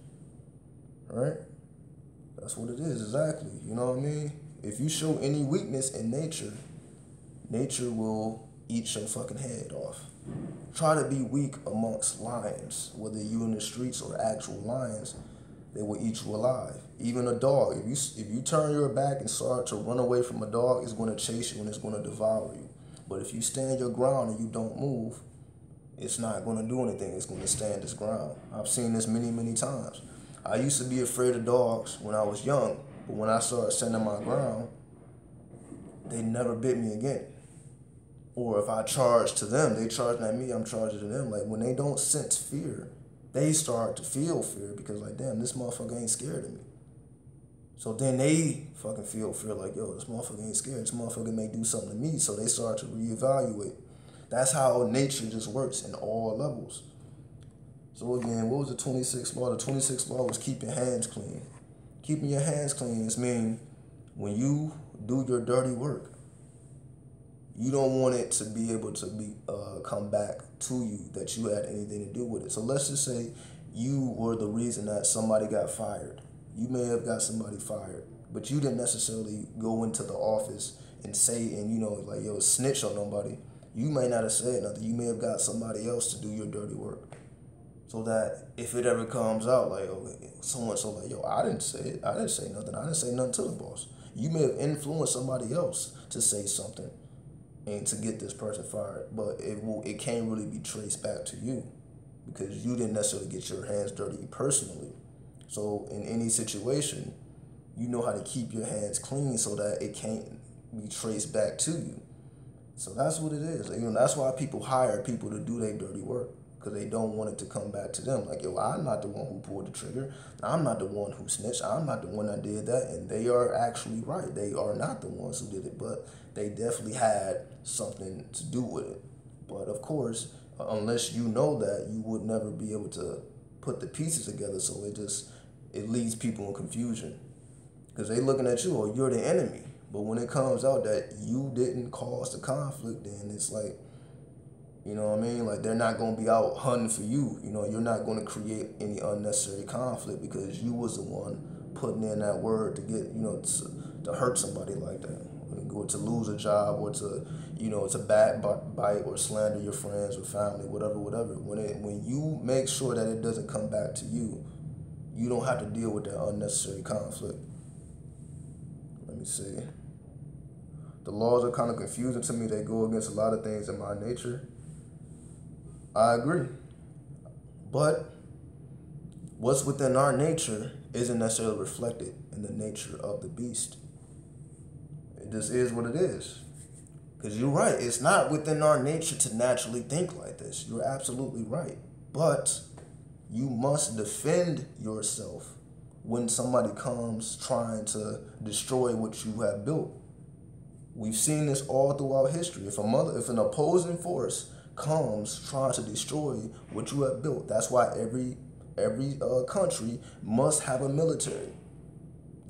right? That's what it is, exactly. You know what I mean? If you show any weakness in nature, nature will eat your fucking head off. Try to be weak amongst lions, whether you in the streets or actual lions, they will eat you alive. Even a dog, if you turn your back and start to run away from a dog, it's going to chase you and it's going to devour you. But if you stand your ground and you don't move, it's not going to do anything. It's going to stand its ground. I've seen this many, many times. I used to be afraid of dogs when I was young, but when I started standing my ground, they never bit me again. Or if I charge to them, they charging at me, I'm charging to them. Like when they don't sense fear, they start to feel fear because like, damn, this motherfucker ain't scared of me. So then they fucking feel fear like, yo, this motherfucker ain't scared. This motherfucker may do something to me. So they start to reevaluate. That's how nature just works in all levels. So again, what was the 26th law? The 26th law was keep your hands clean. Keeping your hands clean is mean when you do your dirty work, you don't want it to be able to come back to you that you had anything to do with it. So let's just say you were the reason that somebody got fired. You may have got somebody fired, but you didn't necessarily go into the office and say, and like, yo, snitch on nobody. You may not have said nothing. You may have got somebody else to do your dirty work. So that if it ever comes out, like, okay, so like, yo, I didn't say it. I didn't say nothing. I didn't say nothing to the boss. You may have influenced somebody else to say something and to get this person fired, but it can't really be traced back to you because you didn't necessarily get your hands dirty personally. So in any situation, you know how to keep your hands clean so that it can't be traced back to you. So that's what it is. That's why people hire people to do their dirty work because they don't want it to come back to them. Like, yo, I'm not the one who pulled the trigger. I'm not the one who snitched. I'm not the one that did that. And they are actually right. They are not the ones who did it, but they definitely had something to do with it. But of course, unless you know that, you would never be able to put the pieces together. So it leads people in confusion because they looking at you, or you're the enemy. But when it comes out that you didn't cause the conflict, then it's like, you know what I mean? Like, they're not going to be out hunting for you. You're not going to create any unnecessary conflict because you was the one putting in that word to get, to hurt somebody like that. Or to lose a job, or to, to bite or slander your friends or family, whatever. When you make sure that it doesn't come back to you, you don't have to deal with that unnecessary conflict. Let me see. The laws are kind of confusing to me. They go against a lot of things in my nature. I agree. But what's within our nature isn't necessarily reflected in the nature of the beast. It just is what it is. Because you're right. It's not within our nature to naturally think like this. You're absolutely right. But you must defend yourself when somebody comes trying to destroy what you have built. We've seen this all throughout history. If an opposing force comes trying to destroy what you have built, that's why every country must have a military.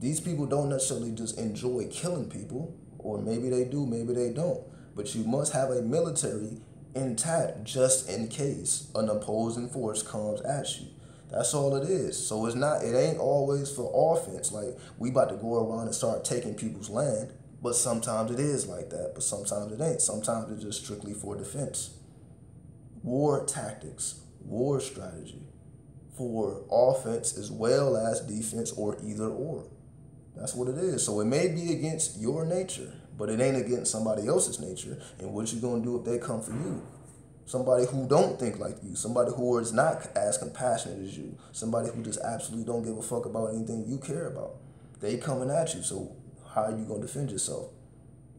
These people don't necessarily just enjoy killing people, or maybe they do, maybe they don't. But you must have a military intact just in case an opposing force comes at you. That's all it is. So it ain't always for offense. Like, we about to go around and start taking people's land, but sometimes it is like that, but sometimes it ain't. Sometimes it's just strictly for defense. War tactics, war strategy, for offense as well as defense, or either or. That's what it is. So it may be against your nature, but it ain't against somebody else's nature. And what you gonna do if they come for you? Somebody who don't think like you, somebody who is not as compassionate as you, somebody who just absolutely don't give a fuck about anything you care about. They coming at you, so how are you gonna defend yourself?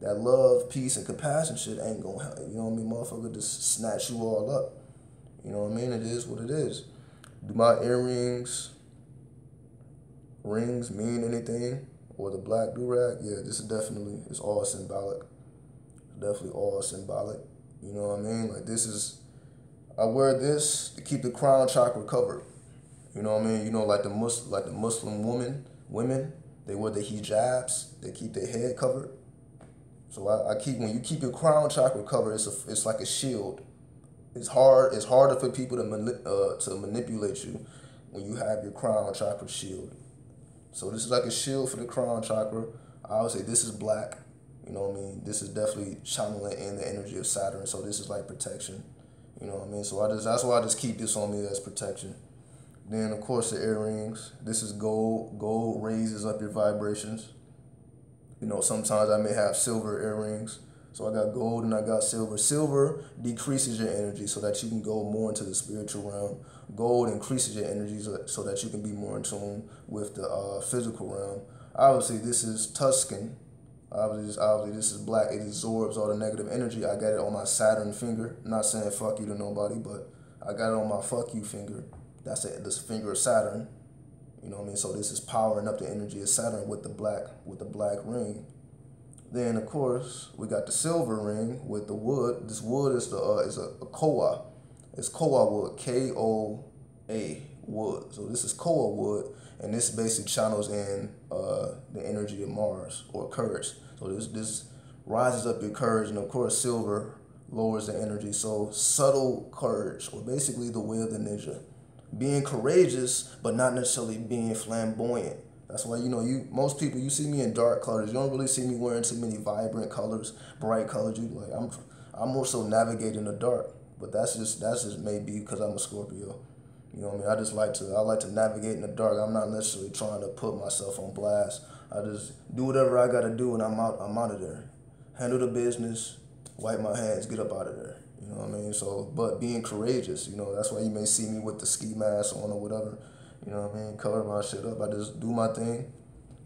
That love, peace, and compassion shit ain't gonna help. You know what I mean? Motherfucker just snatch you all up. You know what I mean? It is what it is. Do my rings mean anything? Or the black do-rag? Yeah, this is definitely, it's all symbolic. Definitely all symbolic. You know what I mean? Like, I wear this to keep the crown chakra covered. You know what I mean? You know, like the Muslim women, they wear the hijabs, they keep their head covered. So when you keep your crown chakra covered, it's like a shield. It's harder for people to manipulate you when you have your crown chakra shield. So this is like a shield for the crown chakra. I would say this is black. You know what I mean? This is definitely channeling in the energy of Saturn. So this is like protection. You know what I mean? So that's why I just keep this on me as protection. Then of course the earrings. This is gold. Gold raises up your vibrations. You know, sometimes I may have silver earrings. So I got gold and I got silver. Silver decreases your energy so that you can go more into the spiritual realm. Gold increases your energy so that you can be more in tune with the physical realm. Obviously, this is Tuscan. Obviously, this is black. It absorbs all the negative energy. I got it on my Saturn finger. I'm not saying fuck you to nobody, but I got it on my fuck you finger. That's this finger of Saturn. You know what I mean? So this is powering up the energy of Saturn with the black ring. Then of course we got the silver ring with the wood. This wood is a koa. It's koa wood, K-O-A wood. So this is koa wood, and this basically channels in the energy of Mars, or courage. So this rises up your courage, and of course silver lowers the energy. So subtle courage, or basically the way of the ninja. Being courageous, but not necessarily being flamboyant. That's why, you know, most people, you see me in dark colors. You don't really see me wearing too many vibrant colors, bright colors. I'm more so navigating the dark. But that's just maybe because I'm a Scorpio. You know what I mean? I like to navigate in the dark. I'm not necessarily trying to put myself on blast. I just do whatever I gotta do, and I'm out of there. Handle the business, wipe my hands, get up out of there. You know what I mean? So, but being courageous, you know, that's why you may see me with the ski mask on or whatever. You know what I mean? Cover my shit up. I just do my thing.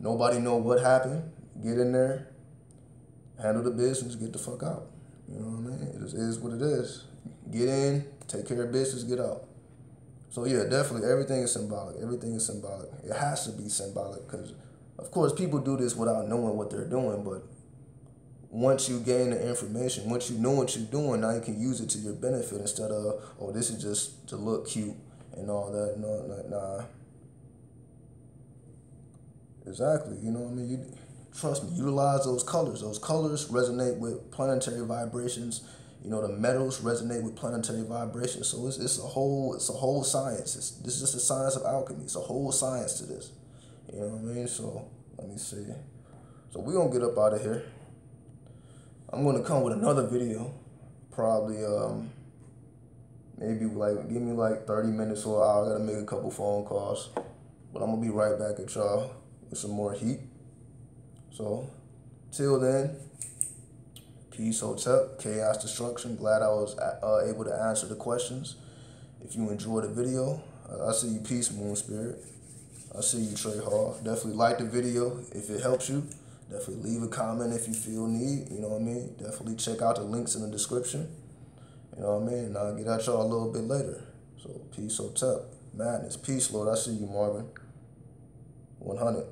Nobody know what happened. Get in there, handle the business, get the fuck out. You know what I mean? It just is what it is. Get in, take care of business, get out. So yeah, definitely everything is symbolic. Everything is symbolic. It has to be symbolic because, of course, people do this without knowing what they're doing. But once you gain the information, once you know what you're doing, now you can use it to your benefit instead of, oh, this is just to look cute and all that. No, nah. Exactly. You know what I mean? Trust me, utilize those colors. Those colors resonate with planetary vibrations. You know, the metals resonate with planetary vibrations. So it's a whole science. This is just a science of alchemy. It's a whole science to this. You know what I mean? So let me see. So we're gonna get up out of here. I'm gonna come with another video. Probably maybe give me 30 minutes or an hour. I gotta make a couple phone calls. But I'm gonna be right back at y'all with some more heat. So till then, peace, hotep, chaos, destruction. Glad I was able to answer the questions. If you enjoyed the video, I see you, peace, moon spirit. I see you, Trey Hall. Definitely like the video if it helps you. Definitely leave a comment if you feel need. You know what I mean? Definitely check out the links in the description. You know what I mean? And I'll get at y'all a little bit later. So peace, hotep, madness, peace, Lord. I see you, Marvin. 100.